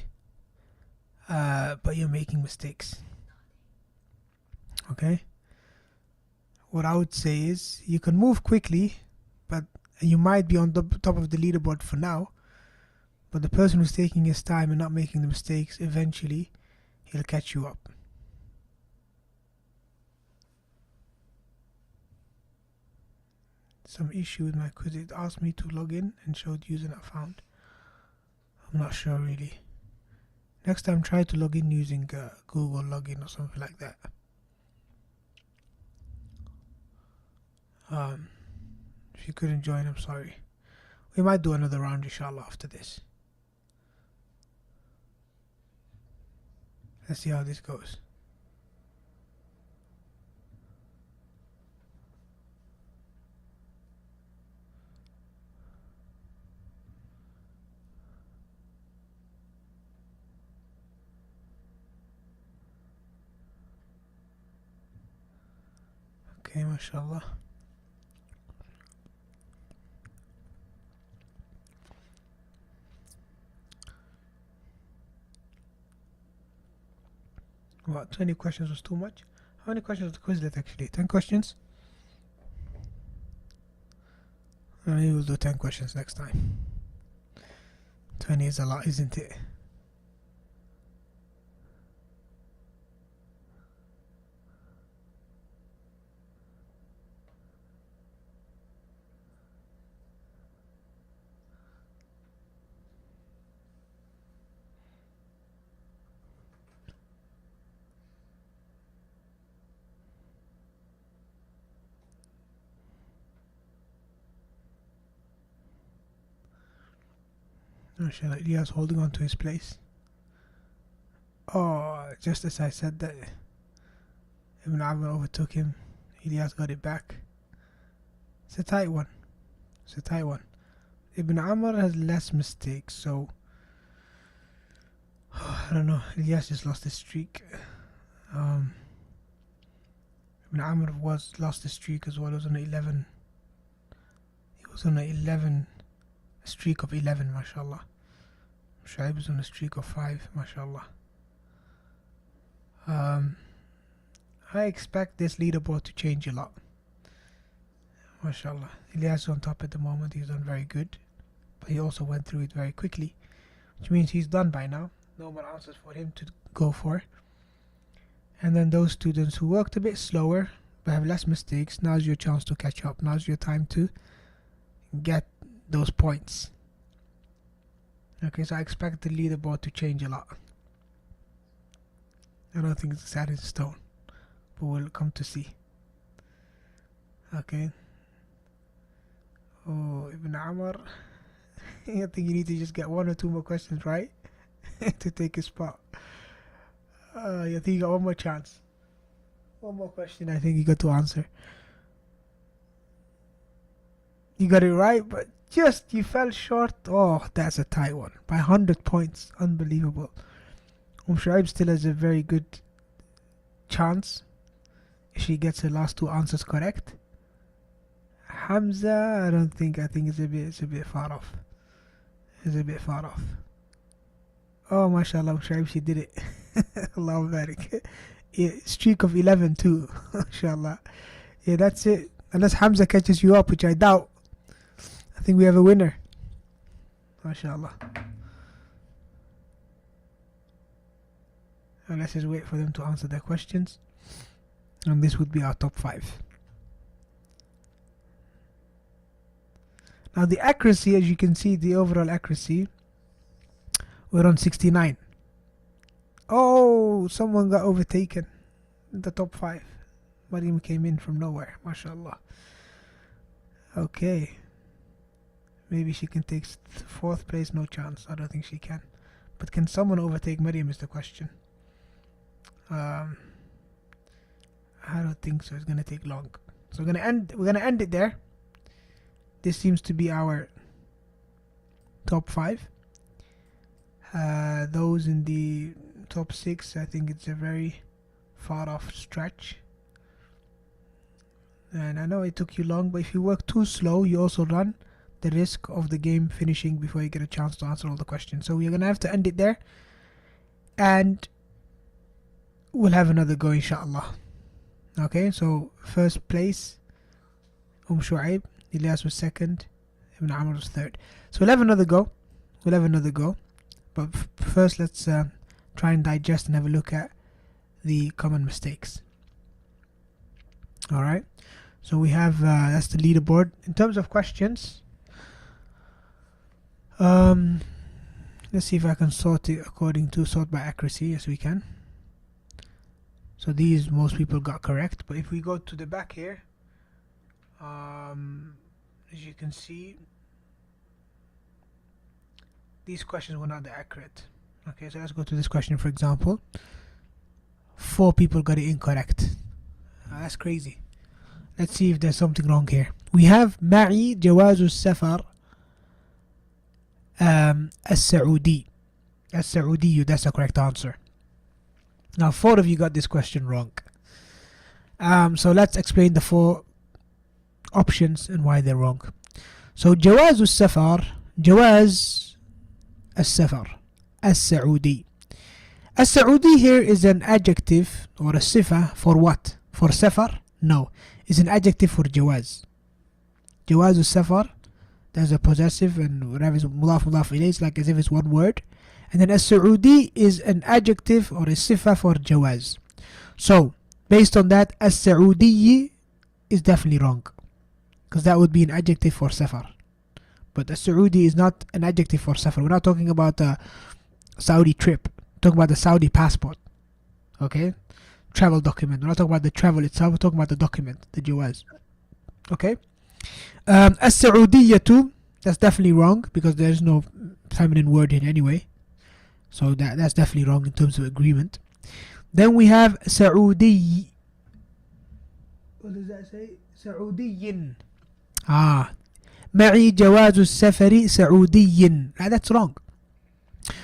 but you're making mistakes. Okay? What I would say is you can move quickly, but you might be on the top of the leaderboard for now, but the person who's taking his time and not making the mistakes, eventually he'll catch you up. Some issue with my quiz. It asked me to log in and showed user not found. I'm not sure really. Next time try to log in using Google login or something like that. If you couldn't join, I'm sorry. We might do another round inshallah after this. Let's see how this goes. Okay, mashallah. What, 20 questions was too much? How many questions was the Quizlet actually? 10 questions? Maybe we'll do 10 questions next time. 20 is a lot, isn't it? MashaAllah, Ilyas holding on to his place. Oh, just as I said that, Ibn Amr overtook him. Ilyas got it back. It's a tight one. It's a tight one. Ibn Amr has less mistakes, so I don't know. Ilyas just lost his streak. Ibn Amr lost his streak as well. It was on 11. He was on an 11 streak of 11, mashallah. Shuaib was on a streak of 5, mashallah. I expect this leaderboard to change a lot, mashallah. Ilyas is on top at the moment. He's done very good, but he also went through it very quickly, which means he's done by now. No more answers for him to go for. And then those students who worked a bit slower but have less mistakes, now's your chance to catch up. Now's your time to get those points. Okay, so I expect the leaderboard to change a lot. I don't think it's set in stone, but we'll come to see. Okay. Oh, Ibn Amr. I think you need to just get 1 or 2 more questions right to take his spot. I think you got one more chance. One more question I think you got to answer. You got it right, but just you fell short. Oh, that's a tight one. By 100 points. Unbelievable. Shuaib still has a very good chance if she gets her last 2 answers correct. Hamza, I don't think. I think it's a bit far off. It's a bit far off. Oh, mashallah, Shuaib, she did it. Allahu barik. Yeah, streak of 11 too. Mashallah. Yeah, that's it. Unless Hamza catches you up, which I doubt. I think we have a winner. MashaAllah. And let's just wait for them to answer their questions. And this would be our top 5. Now the accuracy, as you can see, the overall accuracy, we're on 69. Oh, someone got overtaken in the top 5. Mariam came in from nowhere, mashallah. Okay. Maybe she can take 4th place, no chance. I don't think she can. But can someone overtake Mariam is the question. I don't think so. It's gonna take long. So we're gonna end it there. This seems to be our top 5. Those in the top 6, I think it's a very far off stretch. And I know it took you long, but if you work too slow, you also run the risk of the game finishing before you get a chance to answer all the questions. So we're gonna have to end it there, and we'll have another go, inshallah. Okay, so first place, Shuaib. Ilyas was 2nd. Ibn Amr was 3rd. So we'll have another go. But first, let's try and digest and have a look at the common mistakes. Alright. So we have, that's the leaderboard. In terms of questions, let's see if I can sort it sort by accuracy. Yes, we can. So these most people got correct. But if we go to the back here, as you can see, these questions were not that accurate. Okay, so let's go to this question, for example. 4 people got it incorrect. That's crazy. Let's see if there's something wrong here. We have معي جواز السفر السعودي. السعودي, that's the correct answer. Now 4 of you got this question wrong. So let's explain the 4 options and why they're wrong. So جواز السفر, جواز السفر السعودي. السعودي here is an adjective or a sifa for what? For safar? No, it's an adjective for jawaz. جواز السفر, there's a possessive and whatever is مضاف مضاف إليه, it's like as if it's one word. And then السعودي is an adjective or a sifa for jawaz. So based on that, السعودي is definitely wrong, because that would be an adjective for safar. But a Saudi is not an adjective for safar. We're not talking about a Saudi trip. We're talking about the Saudi passport. Okay? Travel document. We're not talking about the travel itself. We're talking about the document, the jawaz. Okay? As-Saudiyyatu, that's definitely wrong, because there's no feminine word here anyway. So that's definitely wrong in terms of agreement. Then we have Saudi. What does that say? Saudiyin. معي جواز السفر سعودي. That's wrong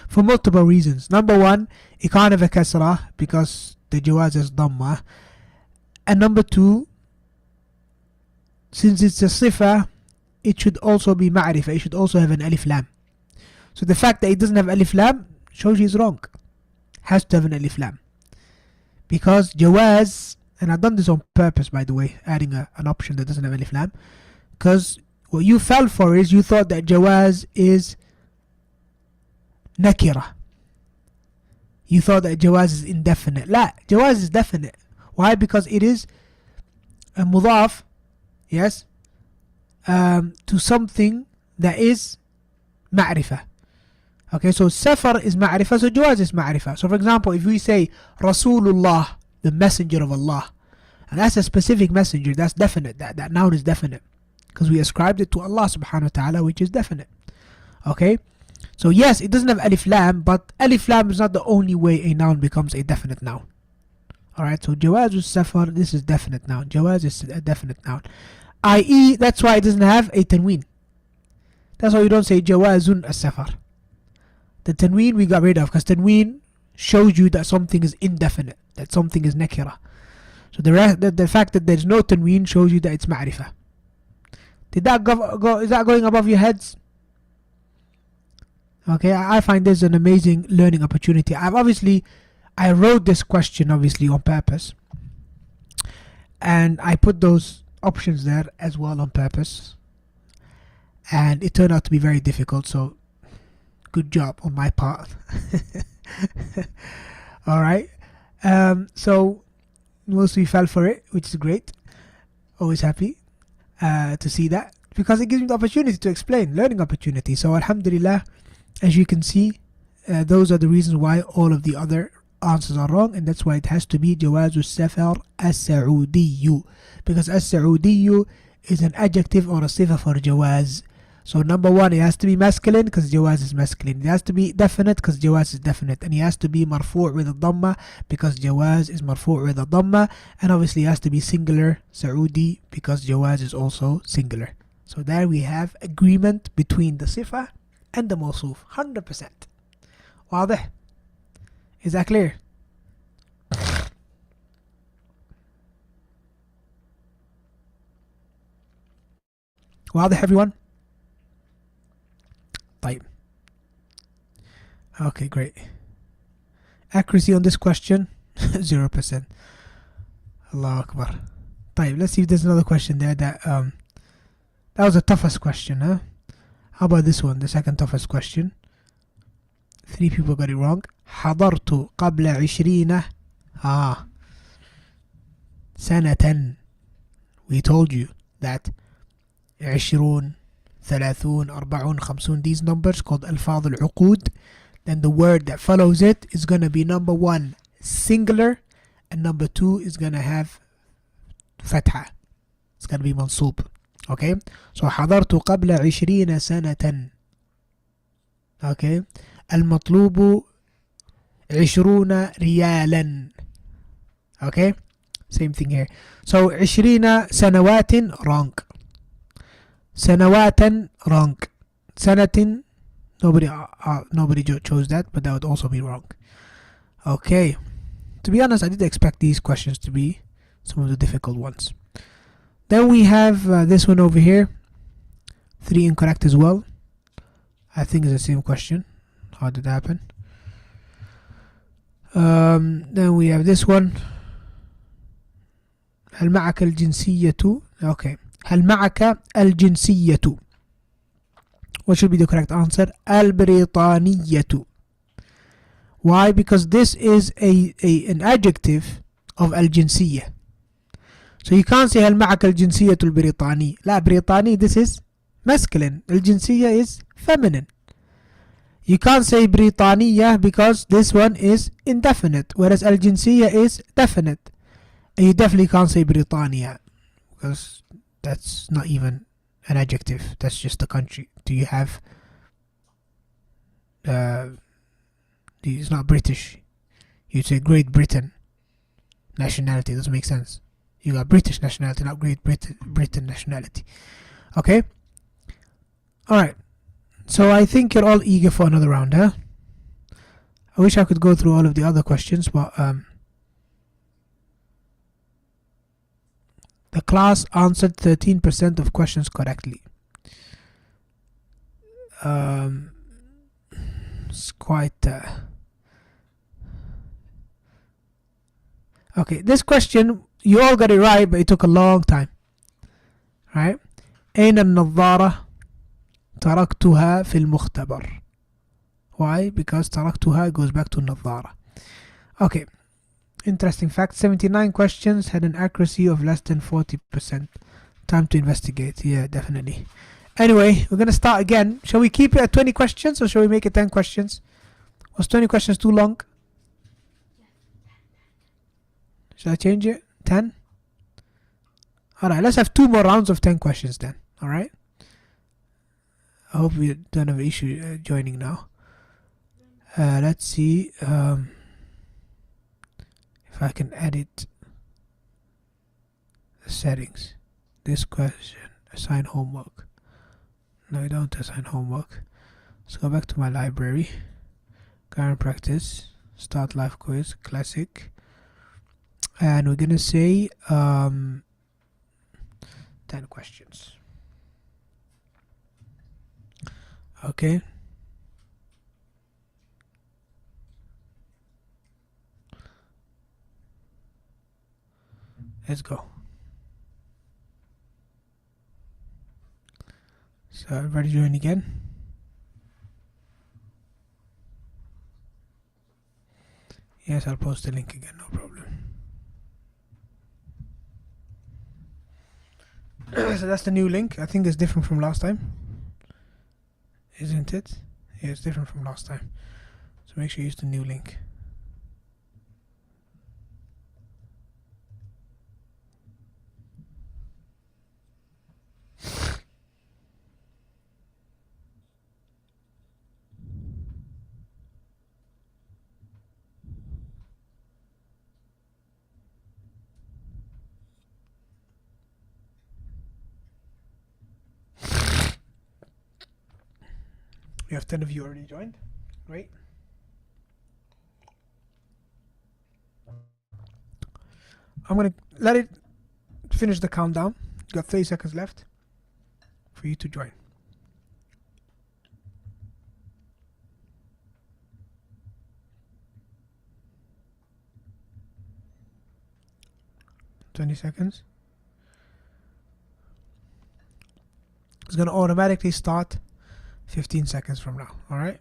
for multiple reasons. Number 1, it can't have a kasrah because the jawaz is dhamma. And number 2, since it's a sifa, it should also be ma'rifah. It should also have an alif lam. So the fact that it doesn't have alif lam shows you it's wrong. Has to have an alif lam, because jawaz, and I've done this on purpose by the way, adding an option that doesn't have alif lam, because what you fell for is you thought that jawaz is nakira. You thought that jawaz is indefinite. La, jawaz is definite. Why? Because it is a mudaf, yes, to something that is ma'rifah. Okay, so safar is ma'rifah, so jawaz is ma'rifah. So for example, if we say Rasulullah, the messenger of Allah, and that's a specific messenger, that's definite. That noun is definite, because we ascribed it to Allah subhanahu wa ta'ala, which is definite. Okay, so yes, it doesn't have alif lam, but alif lam is not the only way a noun becomes a definite noun. Alright, so jawaz safar, this is definite noun. Jawaz is a definite noun, i.e. that's why it doesn't have a tanween. That's why we don't say jawazun as-safar. The tanween we got rid of, because tanween shows you that something is indefinite, that something is nakira. So the fact that there's no tanween shows you that it's ma'rifah. Did that go? Is that going above your heads? Okay, I find this an amazing learning opportunity. I wrote this question obviously on purpose, and I put those options there as well on purpose, and it turned out to be very difficult. So, good job on my part. All right. So most of you fell for it, which is great. Always happy to see that, because it gives me the opportunity to explain, learning opportunity. So alhamdulillah, as you can see, those are the reasons why all of the other answers are wrong, and that's why it has to be جواز السفر السعودي, because السعودي is an adjective or a صفة for جواز. So number one, it has to be masculine because jawaz is masculine. It has to be definite because jawaz is definite. And it has to be marfu' with a dhamma because jawaz is marfu' with a dhamma. And obviously it has to be singular, Saudi, because jawaz is also singular. So there we have agreement between the sifa and the mawsuf. 100%. واضح? Is that clear? واضح everyone? طيب. Okay, great. Accuracy on this question 0%. Allah Akbar. طيب, let's see if there's another question there that was the toughest question, huh? How about this one, the second toughest question? 3 people got it wrong. حضرت قبل 20 سنة. We told you that 20 30 40 50, these numbers called ألفاظ العقود. Then the word that follows it is going to be number 1 singular, and number 2 is going to have فتحة. It's going to be منصوب. Okay, so حضرت قبل 20 سنة. Okay, المطلوب 20 ريالا. Okay, same thing here. So 20 سنوات wrong. سنوات wrong. سنة, nobody chose that, but that would also be wrong. Okay, to be honest, I did expect these questions to be some of the difficult ones. Then we have this one over here, 3 incorrect as well. I think it's the same question. How did it happen? Then we have this one. هل معك الجنسية? Okay. هل معك الجنسية? What should be the correct answer? البريطانية. Why? Because this is an adjective of الجنسية. So you can't say هل معك الجنسية البريطاني. لا, بريطاني, this is masculine. الجنسية is feminine. You can't say بريطانية because this one is indefinite, whereas الجنسية is definite. And you definitely can't say بريطانيا because that's not even an adjective. That's just a country. Do you have it's not British. You'd say Great Britain nationality. Doesn't make sense. You got British nationality, not Great Britain nationality. Okay? Alright. So I think you're all eager for another round, huh? I wish I could go through all of the other questions, but the class answered 13% of questions correctly. It's quite okay, this question you all got it right, but it took a long time. Right? أين النظارة؟ تركتها في المختبر. Why? Because تركتها goes back to النظارة. Okay. Interesting fact, 79 questions had an accuracy of less than 40%. Time to investigate. Yeah, definitely. Anyway, we're going to start again. Shall we keep it at 20 questions or shall we make it 10 questions? Was 20 questions too long? Should I change it? 10? Alright, let's have 2 more rounds of 10 questions then. Alright? I hope we don't have an issue joining now. Let's see if I can edit the settings. This question, assign homework. No, I don't assign homework. Let's go back to my library. Current practice, start live quiz, classic. And we're gonna say 10 questions. Okay. Let's go. So everybody join again. Yes, I'll post the link again, no problem. So that's the new link. I think it's different from last time. Isn't it? Yeah, it's different from last time. So make sure you use the new link. We have 10 of you already joined. Great. I'm going to let it finish the countdown. You got 30 seconds left for you to join. $20. It's going to automatically start 15 seconds from now. All right.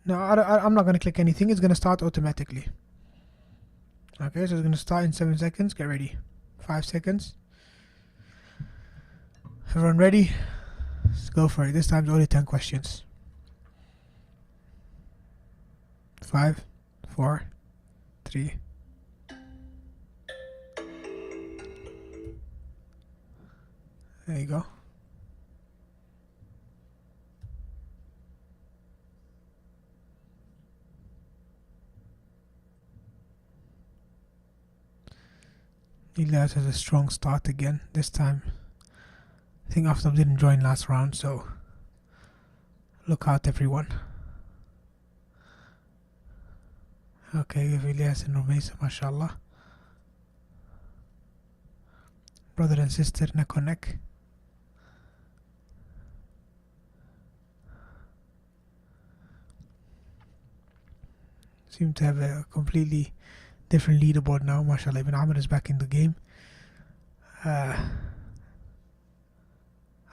No, I'm not going to click anything. It's going to start automatically. Okay, so it's going to start in 7 seconds. Get ready. 5 seconds. Everyone ready? Let's go for it. This time's only 10 questions. 5, 4, 3. There you go. Elias has a strong start again. This time, I think Aftab didn't join last round, so look out, everyone. Okay, we have Elias and Rumeysa, mashallah. Brother and sister, neck on neck. Seem to have a completely different leaderboard now, mashallah. Ibn Amr is back in the game.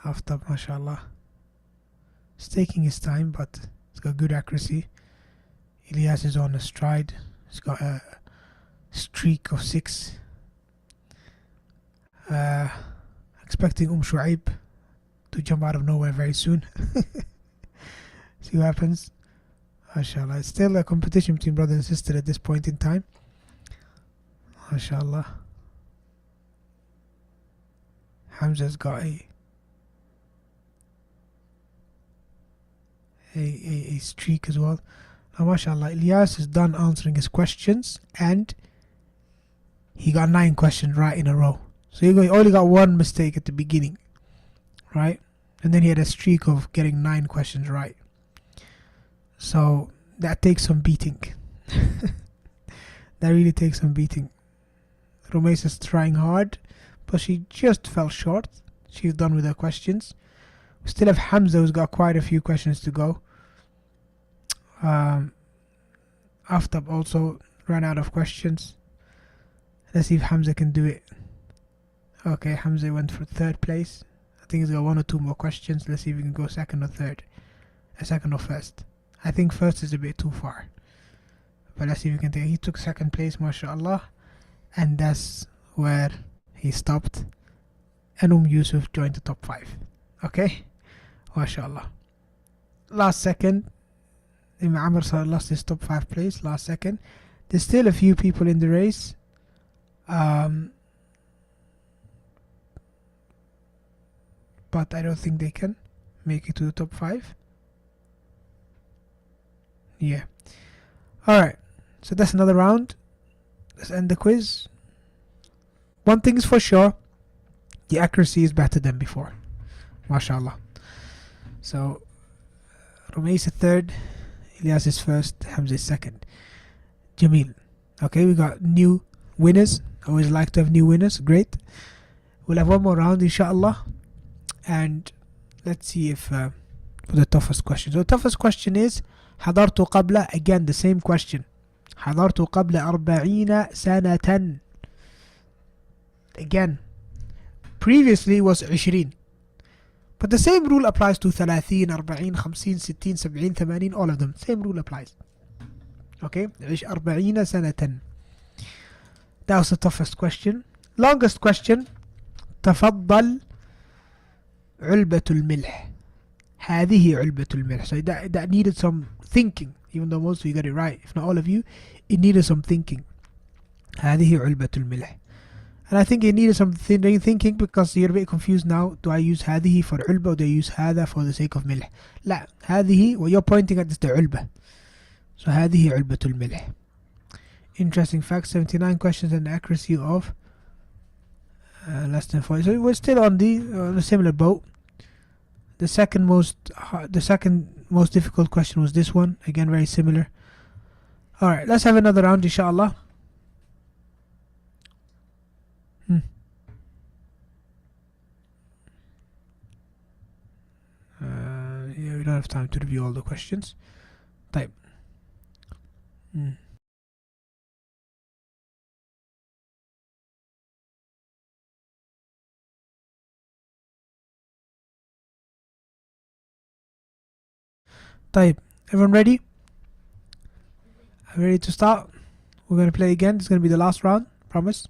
Aftab, mashallah. It's taking his time, but it's got good accuracy. Elias is on a stride. He's got a streak of 6. Expecting Shuaib to jump out of nowhere very soon. See what happens. MashaAllah. It's still a competition between brother and sister at this point in time. MashaAllah. Hamza's got a streak as well. Now, MashaAllah, Ilyas is done answering his questions and he got 9 questions right in a row. So he only got 1 mistake at the beginning, right? And then he had a streak of getting 9 questions right. So that takes some beating. That really takes some beating. Rumeysa is trying hard, but she just fell short. She's done with her questions. We still have Hamza, who's got quite a few questions to go. Aftab also ran out of questions. Let's see if Hamza can do it. Okay, Hamza went for 3rd place. I think he's got 1 or 2 more questions. Let's see if he can go 2nd or 3rd. 2nd or 1st. I think 1st is a bit too far. But let's see if we can take. He took 2nd place, mashallah. And that's where he stopped. And Yusuf joined the top 5. Okay? Mashallah. Last second, Imam Amr lost his top 5 place. Last second. There's still a few people in the race. But I don't think they can make it to the top 5. Yeah. Alright. So that's another round. Let's end the quiz. One thing is for sure. The accuracy is better than before. MashaAllah. So, Rumeysa 3rd. Ilyas is 1st. Hamza is 2nd. Jamil. Okay, we got new winners. Always like to have new winners. Great. We'll have one more round, inshallah. And let's see if for the toughest question. So the toughest question is حضرت قبل, again the same question. حضرت قبل 40 سنة. Again, previously was 20. But the same rule applies to 30, 40, 50, 60, 70, 80, all of them. Same rule applies. Okay, 40 سنة. That was the toughest question. Longest question. تفضل علبة الملح. هذه علبة الملح. So that needed some thinking. Even though most of you got it right, if not all of you, it needed some thinking. هذه علبة الملح. And I think it needed some thinking because you're a bit confused now. Do I use هذه for علبة or do I use هذا for the sake of ملح? لا, هذه, what you're pointing at is the علبة. So هذه علبة الملح. Interesting fact, 79 questions and the accuracy of less than 40. So we're still on the similar boat. The second most difficult question was this one. Again, very similar. Alright, let's have another round, inshallah. Yeah, we don't have time to review all the questions. Type. Type. Everyone ready? I'm ready to start. We're going to play again. It's going to be the last round. Promise.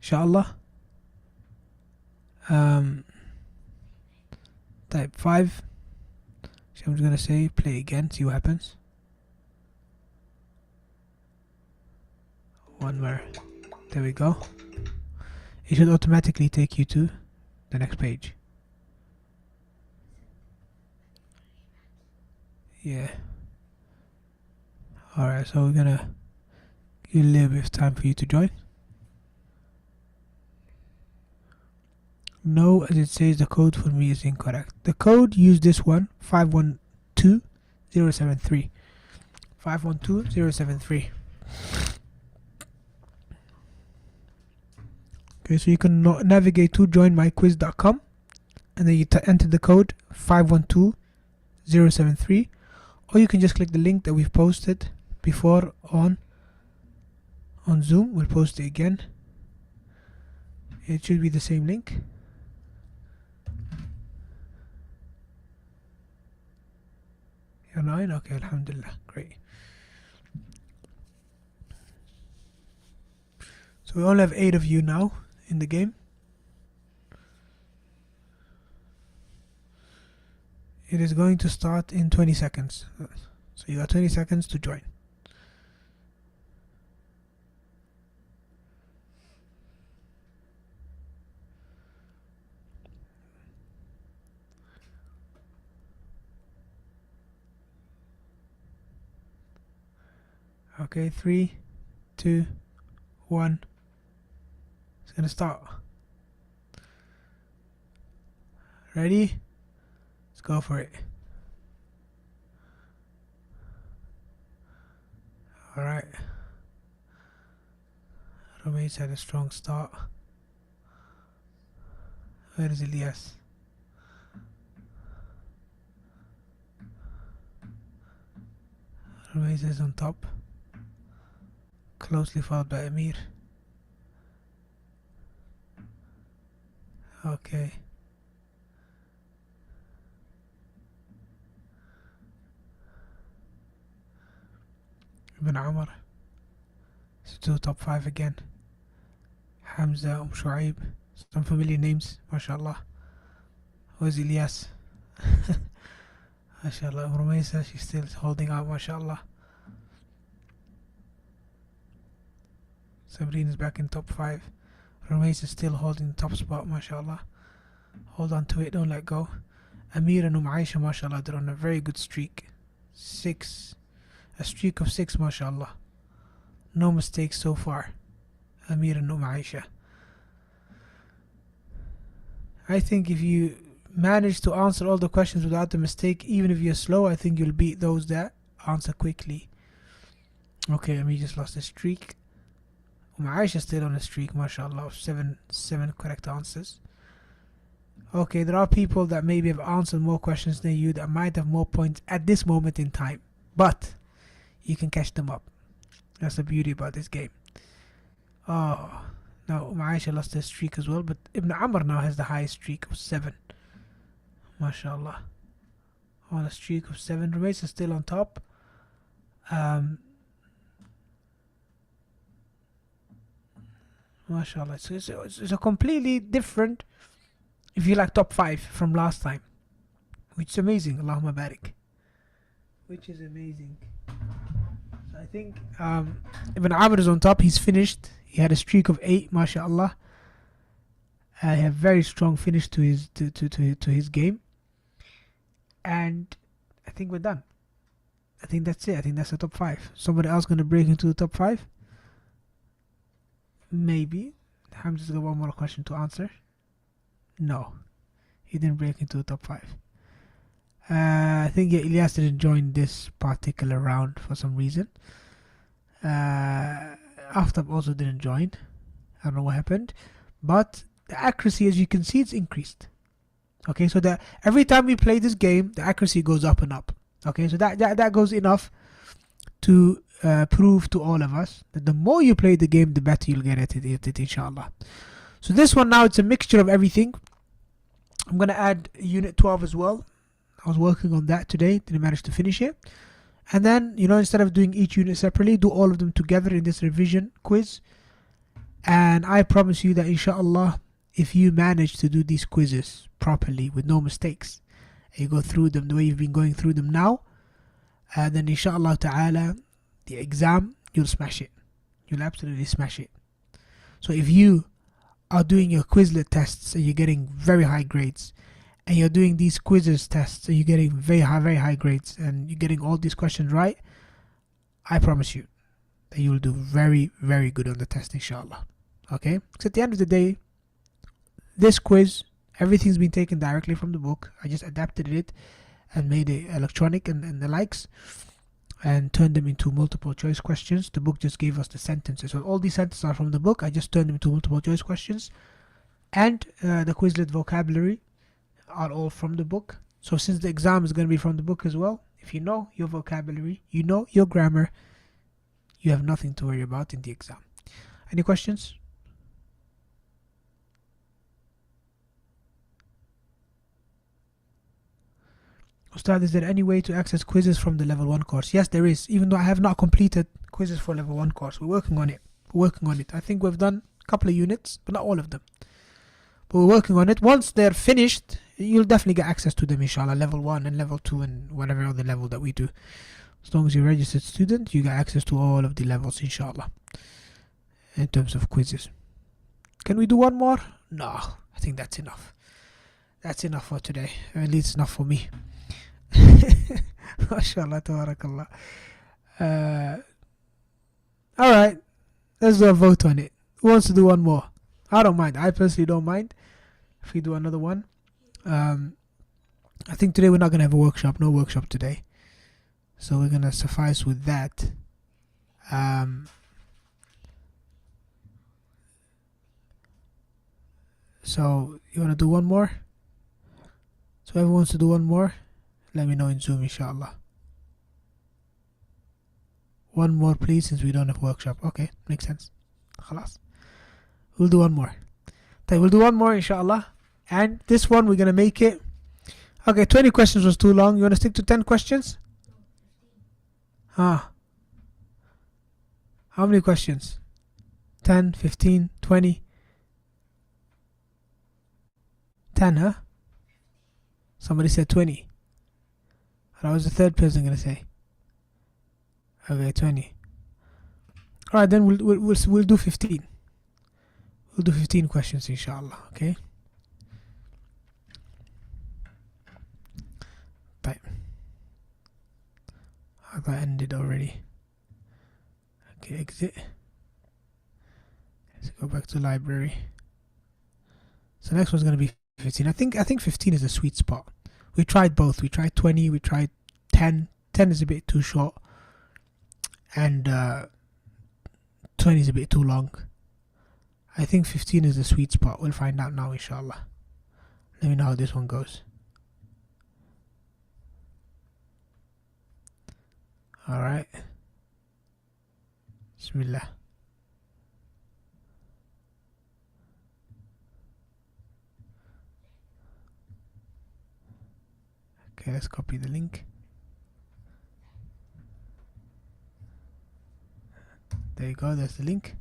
Inshallah. Type 5. So I'm just going to say play again. See what happens. One more. There we go. It should automatically take you to the next page. Yeah. Alright, so we're gonna give a little bit of time for you to join. No, as it says the code for me is incorrect. The code, use this one, 512073. 512073. Okay, so you can navigate to joinmyquiz.com and then you enter the code 512073, or you can just click the link that we've posted before on Zoom. We'll post it again. It should be the same link. You're 9? Okay, alhamdulillah. Great. So we only have 8 of you now in the game. It is going to start in 20 seconds. So you got 20 seconds to join. Okay, 3, 2, 1. It's gonna start. Ready? Let's go for it. Alright. Romain's had a strong start. Where is Elias? Romain's is on top. Closely followed by Amir. Okay. Ibn Umar. Still top 5 again. Hamza, Shuaib. Some familiar names, mashallah. Where's Ilyas? Mashallah. Rumaysa, she's still holding out, mashallah. Sabrine is back in top 5. Rumaysa is still holding the top spot, mashallah. Hold on to it, don't let go. Amir and Aisha, mashallah, they're on a very good streak. A streak of 6, mashallah. No mistakes so far. Amir and Aisha. I think if you manage to answer all the questions without a mistake, even if you're slow, I think you'll beat those that answer quickly. Okay, Amir just lost a streak. Aisha still on a streak, mashallah, of 7 correct answers. Okay, there are people that maybe have answered more questions than you that might have more points at this moment in time, but you can catch them up. That's the beauty about this game. Oh, now Aisha lost her streak as well, but Ibn Amr now has the highest streak of 7. MashaAllah. On a streak of 7. Rumaysa is still on top. MashaAllah. It's a completely different, if you like, top 5 from last time, which is amazing. Allahumma barik. Which is amazing. So I think Ibn Amr is on top. He's finished. He had a streak of 8, MashaAllah. I have very strong finish to his game. And I think we're done. I think that's it. I think that's the top 5. Somebody else going to break into the top 5? Maybe. Hamza's got one more question to answer. No. He didn't break into the top 5. I think Ilyas didn't join this particular round for some reason. Aftab also didn't join. I don't know what happened. But the accuracy, as you can see, it's increased. Okay, so that every time we play this game, the accuracy goes up and up. Okay, so that goes enough to prove to all of us that the more you play the game, the better you'll get at it, inshallah. So this one now, it's a mixture of everything. I'm going to add Unit 12 as well. I was working on that today, didn't manage to finish it. And then, instead of doing each unit separately, do all of them together in this revision quiz. And I promise you that inshallah, if you manage to do these quizzes properly with no mistakes, and you go through them the way you've been going through them now, then inshallah ta'ala, the exam, you'll smash it. You'll absolutely smash it. So if you are doing your Quizlet tests and you're getting very high grades, and you're doing these quizzes tests and you're getting very high grades, and you're getting all these questions right, I promise you that you'll do very, very good on the test, inshallah. Okay? Because at the end of the day, this quiz, everything's been taken directly from the book. I just adapted it and made it electronic and the likes, and turned them into multiple choice questions. The book just gave us the sentences. So all these sentences are from the book. I just turned them into multiple choice questions. And the Quizlet vocabulary are all from the book. So since the exam is going to be from the book as well, if you know your vocabulary, you know your grammar, you have nothing to worry about in the exam. Any questions? Ustad, is there any way to access quizzes from the level 1 course? Yes, there is, even though I have not completed quizzes for level 1 course. We're working on it. I think we've done a couple of units, but not all of them. But we're working on it. Once they're finished, you'll definitely get access to them, inshallah. Level 1 and level 2 and whatever other level that we do. As long as you're a registered student, you get access to all of the levels, inshallah, in terms of quizzes. Can we do one more? No, I think that's enough. That's enough for today. At least enough for me. MashaAllah, tabarakallah. Alright, let's do a vote on it. Who wants to do one more? I don't mind. I personally don't mind if we do another one. I think today we're not going to have a workshop. No workshop today. So we're going to suffice with that. So you want to do one more? So whoever wants to do one more, let me know in Zoom, inshallah. One more, please, since we don't have workshop. Okay, makes sense. Khalas. We'll do one more. Okay, we'll do one more, inshallah. And this one, we're going to make it. Okay, 20 questions was too long. You want to stick to 10 questions? How many questions? 10, 15, 20? 10, huh? Somebody said 20. That was the third person going to say. Okay, 20. Alright, then we'll do 15. We'll do 15 questions, inshallah. Okay? Right. I got ended already. Okay, exit. Let's go back to library. So next one's going to be 15. I think 15 is a sweet spot. We tried both. We tried 20. We tried 10. 10 is a bit too short. And 20 is a bit too long. I think 15 is the sweet spot. We'll find out now, inshallah. Let me know how this one goes. Alright. Bismillah. Okay, let's copy the link. There you go, there's the link.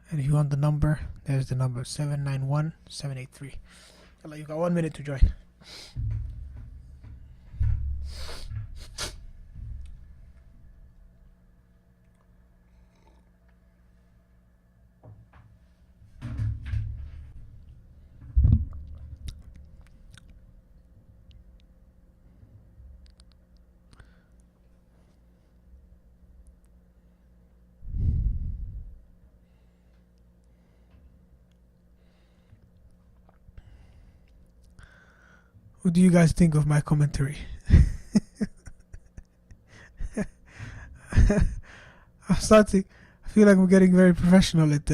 And if you want the number, there's the number 791783. Allah, you've got 1 minute to join. What do you guys think of my commentary? I feel like I'm getting very professional at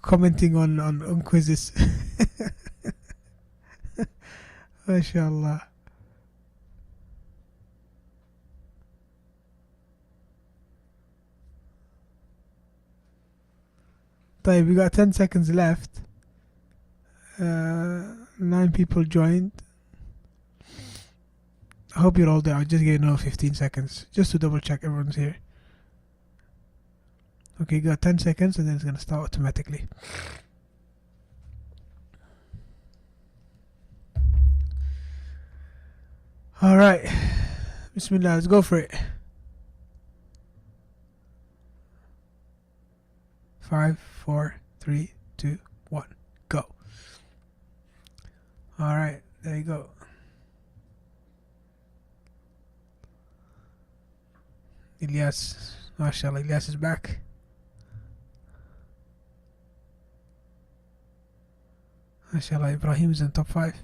commenting on quizzes. MashaAllah. We got 10 seconds left. 9 people joined. I hope you're all there. I'll just get another 15 seconds just to double check everyone's here. Okay, you got 10 seconds and then it's going to start automatically. Alright. Bismillah, let's go for it. 5, 4, 3, 2, 1, go. Alright, there you go. Ilyas, mashallah, Ilyas is back. Mashallah, Ibrahim is in top 5.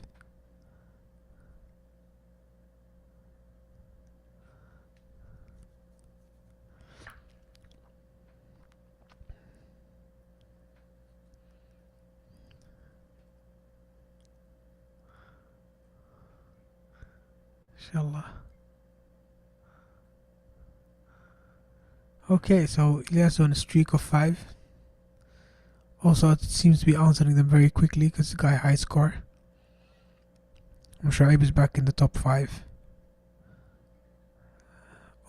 Inshallah. Okay, so Ilyas on a streak of 5. Also, it seems to be answering them very quickly because the guy high score. Shuaib is back in the top 5.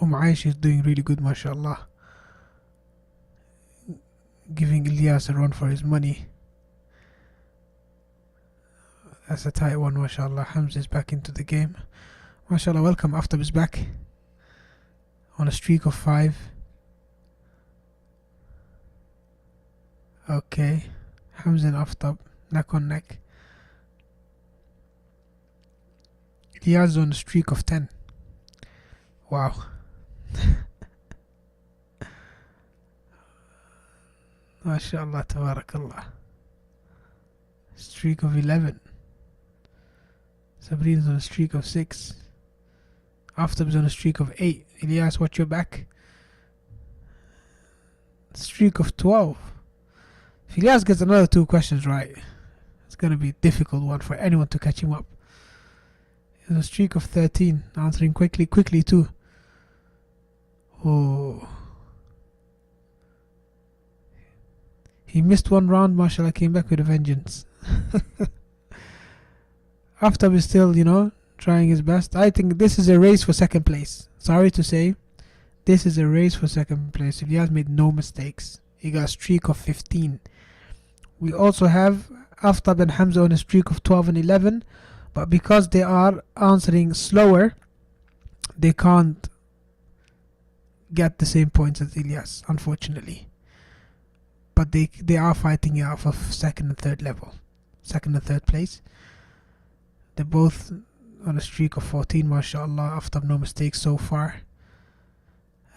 Aish is doing really good, mashallah. Giving Ilyas a run for his money. That's a tight one, mashallah. Hamza is back into the game. Mashallah, welcome. Aftab is back on a streak of 5. Okay, Hamza and Aftab, neck on neck. Ilyas on a streak of 10. Wow. MashaAllah, tabarakallah. Streak of 11. Sabrina's on a streak of 6. Aftab's on a streak of 8. Ilyas, watch your back. Streak of 12. If Ilyas gets another 2 questions right, it's going to be a difficult one for anyone to catch him up. He has a streak of 13, answering quickly too. Oh. He missed 1 round, mashallah, came back with a vengeance. Aftab is still, trying his best. I think this is a race for second place. Sorry to say, this is a race for second place. Ilyas made no mistakes. He got a streak of 15. We also have Aftab and Hamza on a streak of 12 and 11, but because they are answering slower, they can't get the same points as Ilyas, unfortunately. But they are fighting it out for second and third place. They're both on a streak of 14, mashallah. Aftab no mistakes so far.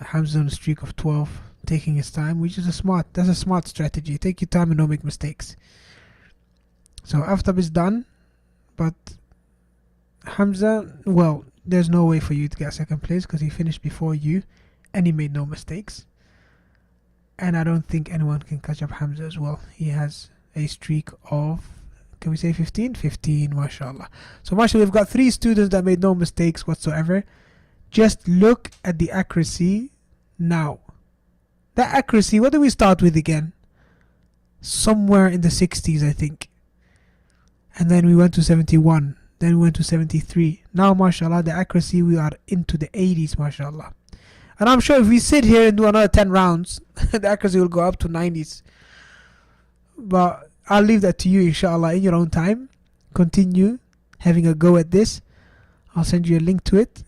Hamza on a streak of 12, taking his time, which is that's a smart strategy. Take your time and don't make mistakes. So Aftab is done, but Hamza, well, there's no way for you to get second place because he finished before you and he made no mistakes. And I don't think anyone can catch up Hamza as well. He has a streak of, can we say 15? 15, mashallah. So mashallah, we've got 3 students that made no mistakes whatsoever. Just look at the accuracy now. That accuracy, what do we start with again? Somewhere in the 60s, I think. And then we went to 71. Then we went to 73. Now, mashallah, the accuracy, we are into the 80s, mashallah. And I'm sure if we sit here and do another 10 rounds, the accuracy will go up to 90s. But I'll leave that to you, inshallah, in your own time. Continue having a go at this. I'll send you a link to it.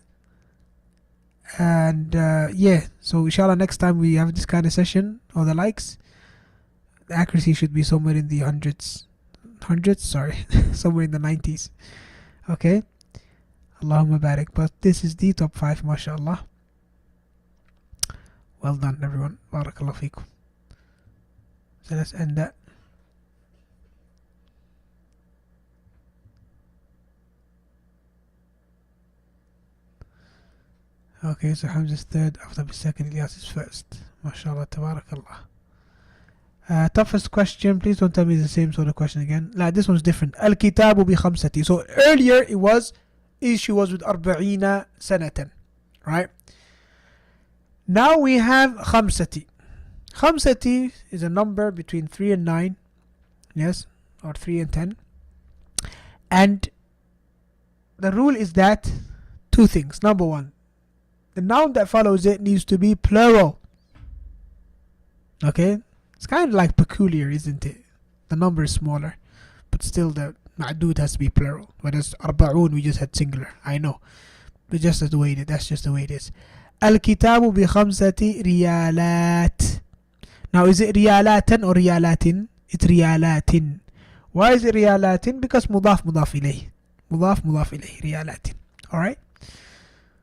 And yeah, so inshallah, next time we have this kind of session or the likes, the accuracy should be somewhere in the hundreds, sorry, somewhere in the 90s. Okay, Allahumma barik. But this is the top 5, mashallah. Well done, everyone. Barakallahu feekum. So let's end that. Okay, so Hamza's third, Aftab is second, Ilyas is first. MashaAllah, tabarakallah. Toughest question, please don't tell me it's the same sort of question again. Like, this one's different. Al-kitabu bi khamsati. So earlier it was, issue was with arba'ina sanatan. Right? Now we have khamsati. Khamsati is a number between 3 and 9. Yes? Or 3 and 10. And the rule is that 2 things. Number 1, the noun that follows it needs to be plural. Okay? It's kind of like peculiar, isn't it? The number is smaller, but still the ma'dood has to be plural. Whereas arba'un, we just had singular. I know. But just the way it is. That's just the way it is. Al-kitabu bi khamsati riyalat. Now, is it riyalatan or riyalatin? It's riyalatin. Why is it riyalatin? Because mudaf ilayh. Mudaf ilayh. Riyalatin. Alright?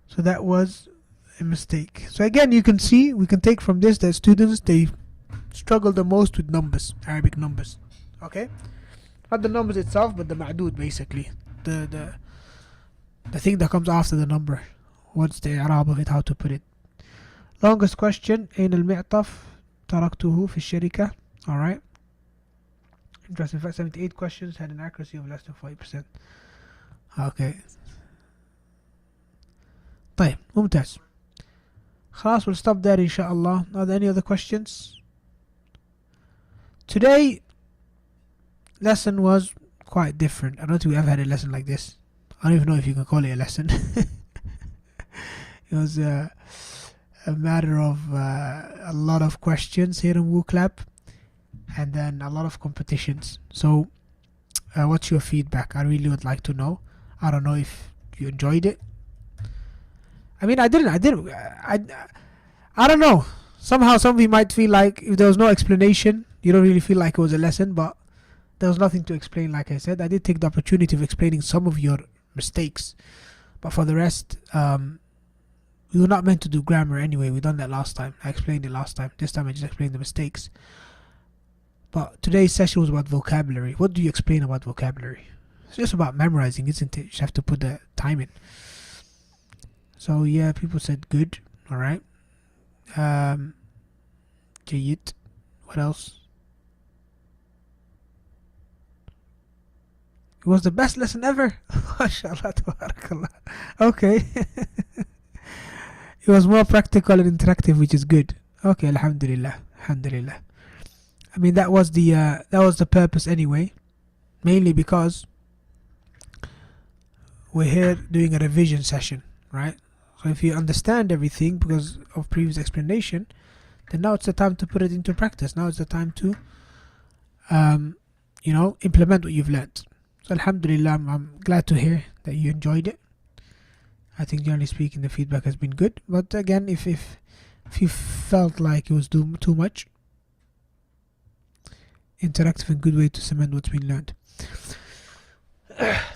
So that was a mistake. So again, you can see, we can take from this that students, they struggle the most with numbers, Arabic numbers. Okay? Not the numbers itself, but the ma'dood basically. The thing that comes after the number. What's the Arab of it, how to put it. Longest question, أين المعطف تركته في الشركة. Alright. Interesting fact, 78 questions had an accuracy of less than 5%. Okay. طيب, ممتاز. خلاص, we'll stop there inshallah. Are there any other questions? Today, lesson was quite different. I don't think we ever had a lesson like this. I don't even know if you can call it a lesson. It was a matter of a lot of questions here in WooClap, and then a lot of competitions. So, what's your feedback? I really would like to know. I don't know if you enjoyed it. I mean, I don't know. Somehow, some of you might feel like if there was no explanation, you don't really feel like it was a lesson, but there was nothing to explain, like I said. I did take the opportunity of explaining some of your mistakes, but for the rest, we were not meant to do grammar anyway. We done that last time. I explained it last time. This time I just explained the mistakes. But today's session was about vocabulary. What do you explain about vocabulary? It's just about memorizing, isn't it? You just have to put the time in. So yeah, people said good. Alright. Jayid. What else? It was the best lesson ever. MashaAllah, tabarakallah. Okay. It was more practical and interactive, which is good. Okay, alhamdulillah. Alhamdulillah. I mean, that was the purpose anyway. Mainly because we're here doing a revision session, right? So if you understand everything because of previous explanation, then now it's the time to put it into practice. Now it's the time to, implement what you've learnt. So alhamdulillah, I'm glad to hear that you enjoyed it. I think generally speaking, the feedback has been good. But again, if you felt like it was too much, interactive and good way to cement what's been learned.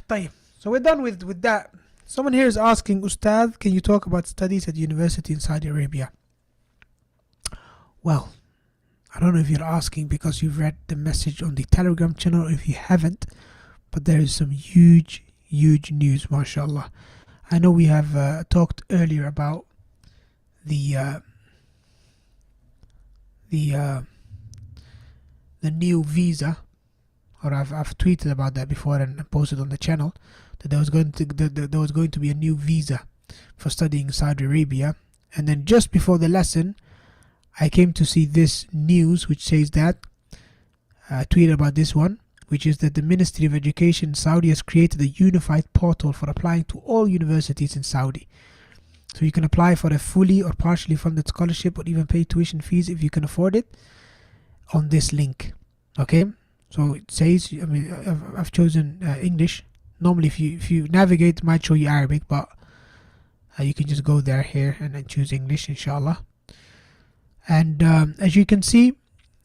طيب. So we're done with that. Someone here is asking, Ustad, can you talk about studies at university in Saudi Arabia? Well, I don't know if you're asking because you've read the message on the Telegram channel or if you haven't, but there is some huge news, mashallah. I know we have talked earlier about the the new visa, or I've tweeted about that before and posted on the channel, that there was going to be a new visa for studying in Saudi Arabia. And then just before the lesson, I came to see this news which says that, I tweeted about this one, which is that the Ministry of Education in Saudi has created a unified portal for applying to all universities in Saudi. So you can apply for a fully or partially funded scholarship, or even pay tuition fees if you can afford it, on this link. Okay, so it says, I mean, I've chosen English. Normally if you navigate, it might show you Arabic, but you can just go there here and then choose English, inshallah. And as you can see,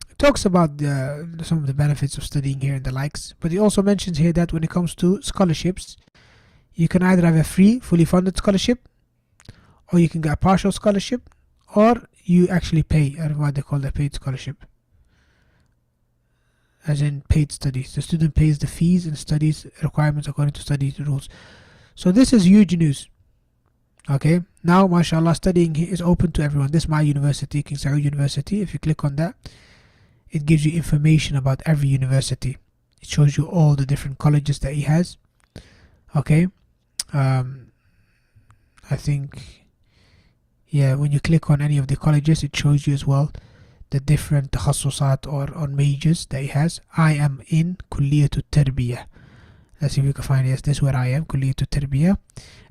it talks about some of the benefits of studying here and the likes, but it also mentions here that when it comes to scholarships, you can either have a free, fully funded scholarship, or you can get a partial scholarship, or you actually pay. I don't know why they call that paid scholarship, as in paid studies. The student pays the fees and studies requirements according to study rules. So this is huge news. Okay, now mashallah, studying here is open to everyone. This is my university, King Saud University. If you click on that, it gives you information about every university. It shows you all the different colleges that he has. Okay, I think, yeah, when you click on any of the colleges, it shows you as well the different takhasusat or majors that he has. I am in Kulliyat Tarbiyah. Let's see if we can find it. Yes, this is where I am, Kulliyat Tarbiyah.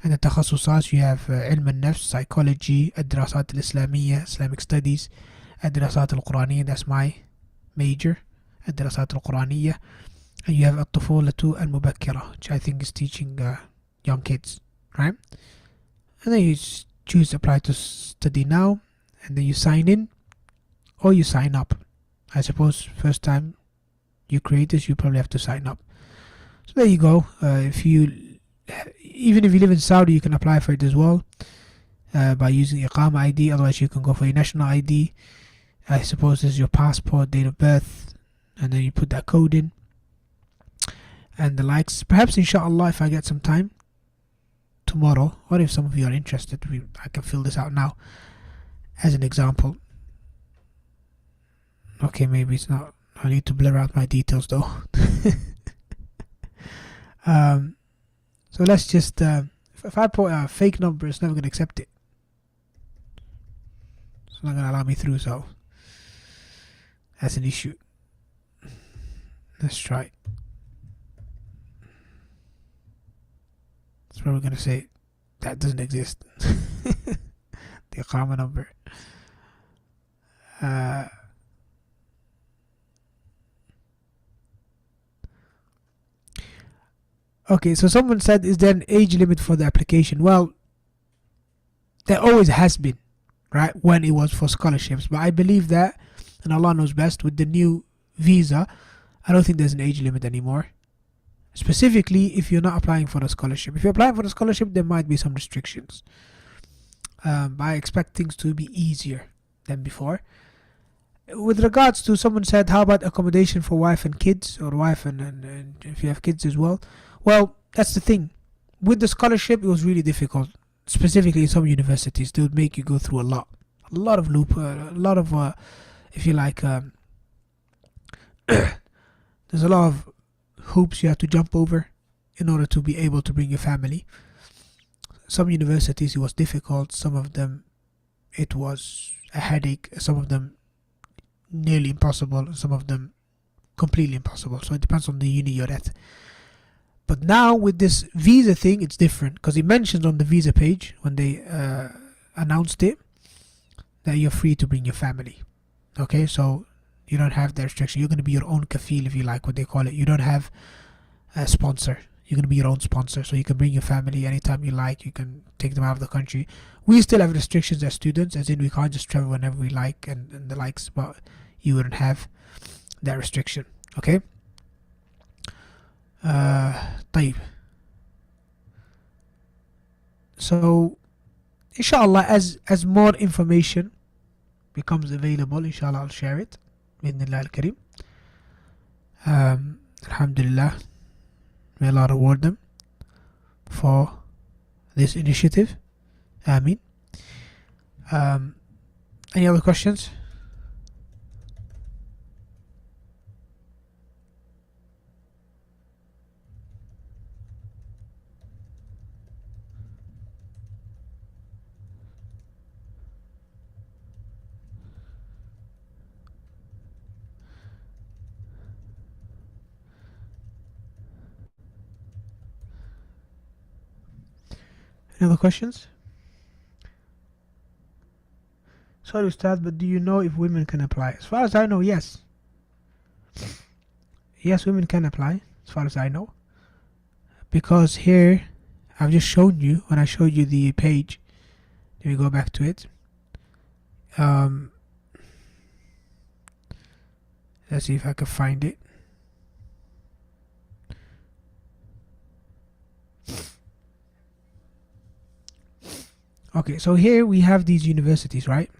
And the takhasusat, you have Ilm al-Nafs, psychology, Ad-Dirasat al-Islamiyya, Islamic studies, Ad-Dirasat al-Quraniyya, that's my major, Ad-Dirasat al-Quraniyya. And you have At-Tufulatu al-Mubakkira, which I think is teaching young kids, right? And then you choose apply to study now, and then you sign in, or you sign up. I suppose first time you create this, you probably have to sign up. So there you go. Even if you live in Saudi, you can apply for it as well by using Iqama ID. Otherwise, you can go for your national ID. I suppose this is your passport, date of birth, and then you put that code in and the likes. Perhaps, inshallah, if I get some time tomorrow, or if some of you are interested, I can fill this out now as an example. Okay, maybe it's not. I need to blur out my details though. So let's just, if I put a fake number, it's never going to accept it. It's not going to allow me through, so that's an issue. Let's try. That's probably going to say that doesn't exist. The Iqama number. Okay, so someone said, is there an age limit for the application? Well, there always has been, right, when it was for scholarships. But I believe that, and Allah knows best, with the new visa, I don't think there's an age limit anymore. Specifically, if you're not applying for a scholarship. If you're applying for a scholarship, there might be some restrictions. But I expect things to be easier than before. With regards to, someone said, how about accommodation for wife and kids, or wife and if you have kids as well? Well, that's the thing. With the scholarship, it was really difficult. Specifically in some universities, they would make you go through a lot of loop, a lot of, if you like, there's a lot of hoops you have to jump over in order to be able to bring your family. Some universities, it was difficult. Some of them, it was a headache. Some of them, nearly impossible. Some of them, completely impossible. So it depends on the uni you're at. But now with this visa thing, it's different, because it mentions on the visa page when they announced it that you're free to bring your family. Okay, so you don't have the restriction. You're going to be your own kafil, if you like, what they call it. You don't have a sponsor. You're going to be your own sponsor, so you can bring your family anytime you like. You can take them out of the country. We still have restrictions as students, as in we can't just travel whenever we like and the likes, but you wouldn't have that restriction. Okay. طيب. So inshallah, as more information becomes available, inshallah I'll share it. Bismillah al-Karim. Alhamdulillah, may Allah reward them for this initiative. Ameen. Any other questions? Any other questions? Sorry, Ustad, but do you know if women can apply? As far as I know, yes. Yes, women can apply, as far as I know. Because here, I've just shown you, when I showed you the page, let me go back to it. Let's see if I can find it. Okay, so here we have these universities, right?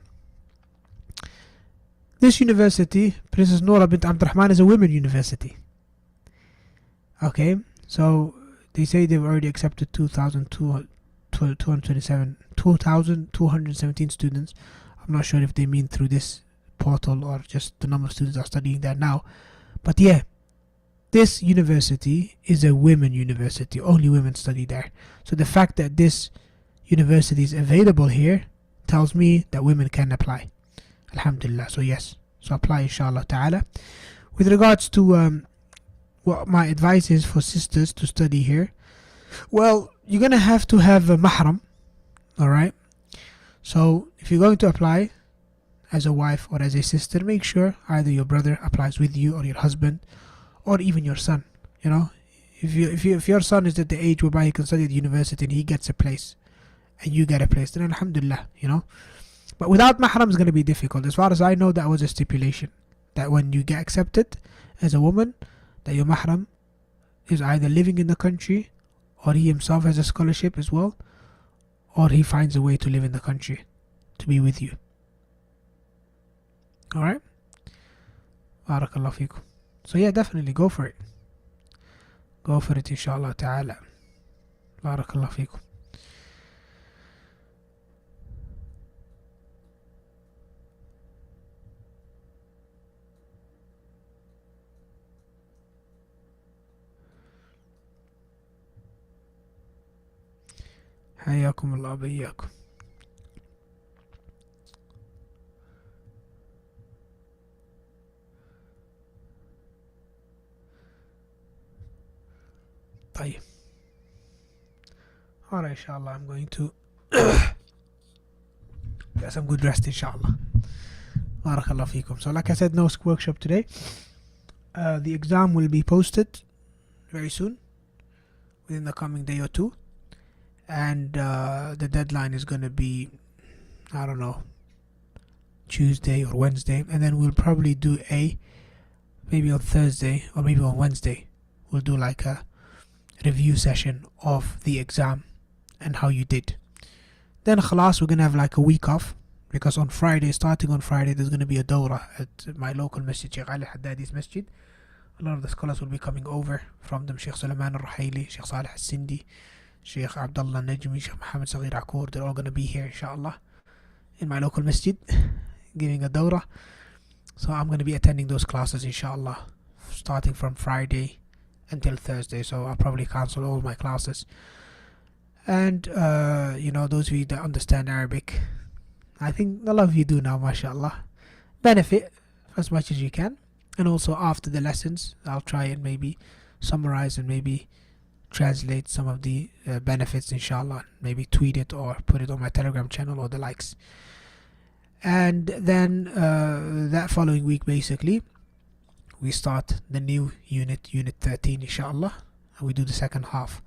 This university, Princess Noura bint Abdurrahman, is a women university. Okay, so they say they've already accepted 2,217 students. I'm not sure if they mean through this portal or just the number of students are studying there now. But yeah, this university is a women university. Only women study there. So the fact that this university is available here tells me that women can apply. Alhamdulillah. So yes, so apply inshallah ta'ala. With regards to what my advice is for sisters to study here, well, you're gonna have to have a mahram. Alright, so if you're going to apply as a wife or as a sister, make sure either your brother applies with you or your husband or even your son. You know, if your son is at the age whereby he can study at the university and he gets a place and you get a place, then alhamdulillah, you know. But without mahram it's going to be difficult. As far as I know, that was a stipulation, that when you get accepted as a woman, that your mahram is either living in the country or he himself has a scholarship as well, or he finds a way to live in the country to be with you. Alright? Barakallah feekum. So yeah, definitely go for it. Go for it inshallah ta'ala. Barakallah feekum. حياكم الله بياكم. طيب. Alright, inshallah, I'm going to get some good rest, inshallah. Barakallah feekum. So like I said, no workshop today. The exam will be posted very soon, within the coming day or two. And the deadline is going to be, I don't know, Tuesday or Wednesday. And then we'll probably do maybe on Thursday or maybe on Wednesday, we'll do like a review session of the exam and how you did. Then khalas, we're going to have like a week off, because on Friday, starting on Friday, there's going to be a dawrah at my local masjid, Sheikh Ali Haddadi's masjid. A lot of the scholars will be coming over from them, Sheikh Sulaiman al-Ruhaili, Sheikh Salih al-Sindi, Sheikh Abdullah Najmi, Sheikh Muhammad Saghir Akour. They're all going to be here inshallah in my local masjid giving a dawrah. So I'm going to be attending those classes inshallah starting from Friday until Thursday. So I'll probably cancel all my classes. And you know, those of you that understand Arabic, I think a lot of you do now, mashallah, benefit as much as you can. And also after the lessons, I'll try and maybe summarize and maybe translate some of the benefits inshallah, maybe tweet it or put it on my Telegram channel or the likes. And then that following week, basically, we start the new unit 13 inshallah, and we do the second half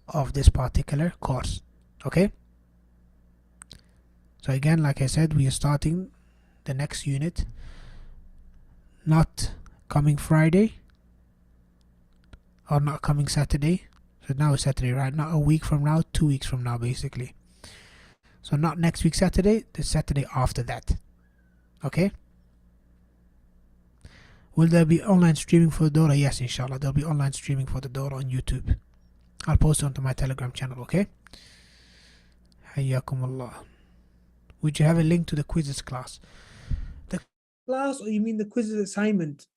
of this particular course. Okay, so again, like I said, we are starting the next unit not coming Friday or not coming Saturday. So now it's Saturday, right? Not a week from now, 2 weeks from now, basically. So not next week Saturday, the Saturday after that. Okay? Will there be online streaming for the Dora? Yes, inshallah. There'll be online streaming for the Dora on YouTube. I'll post it onto my Telegram channel, okay? Hayyakum Allah. Would you have a link to the quizzes class? The class, or you mean the quizzes assignment?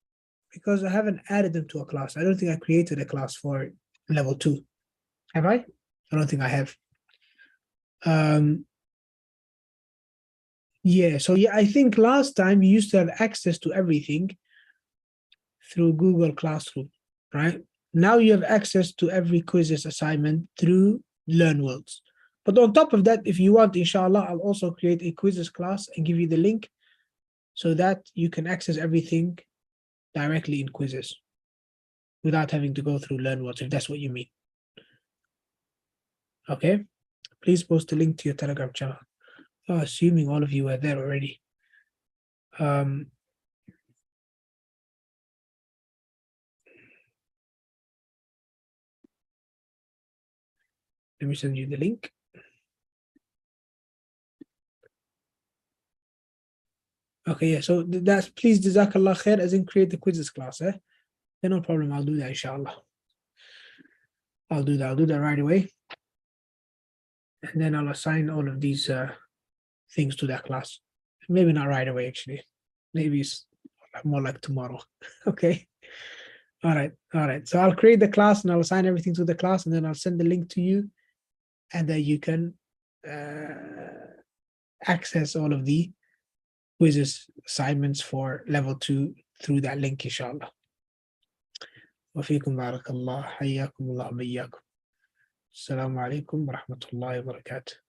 Because I haven't added them to a class. I don't think I created a class for level 2. Have I? I don't think I have. Yeah, so yeah, I think last time you used to have access to everything through Google Classroom, right? Now you have access to every quizzes assignment through LearnWorlds. But on top of that, if you want, inshallah, I'll also create a quizzes class and give you the link so that you can access everything directly in quizzes without having to go through LearnWatch, if that's what you mean. Okay, please post the link to your Telegram channel. Oh, assuming all of you are there already. Let me send you the link. Okay, yeah, so that's please Jazakallah khair, as in create the quizzes class, eh? Yeah, no problem, I'll do that, inshallah. I'll do that right away. And then I'll assign all of these things to that class. Maybe not right away, actually. Maybe it's more like tomorrow. Okay. All right. So I'll create the class and I'll assign everything to the class, and then I'll send the link to you, and then you can access all of the quizzes assignments for level 2 through that link, inshallah. وفيكم بارك الله حياكم الله وبياكم. السلام عليكم ورحمة الله وبركاته.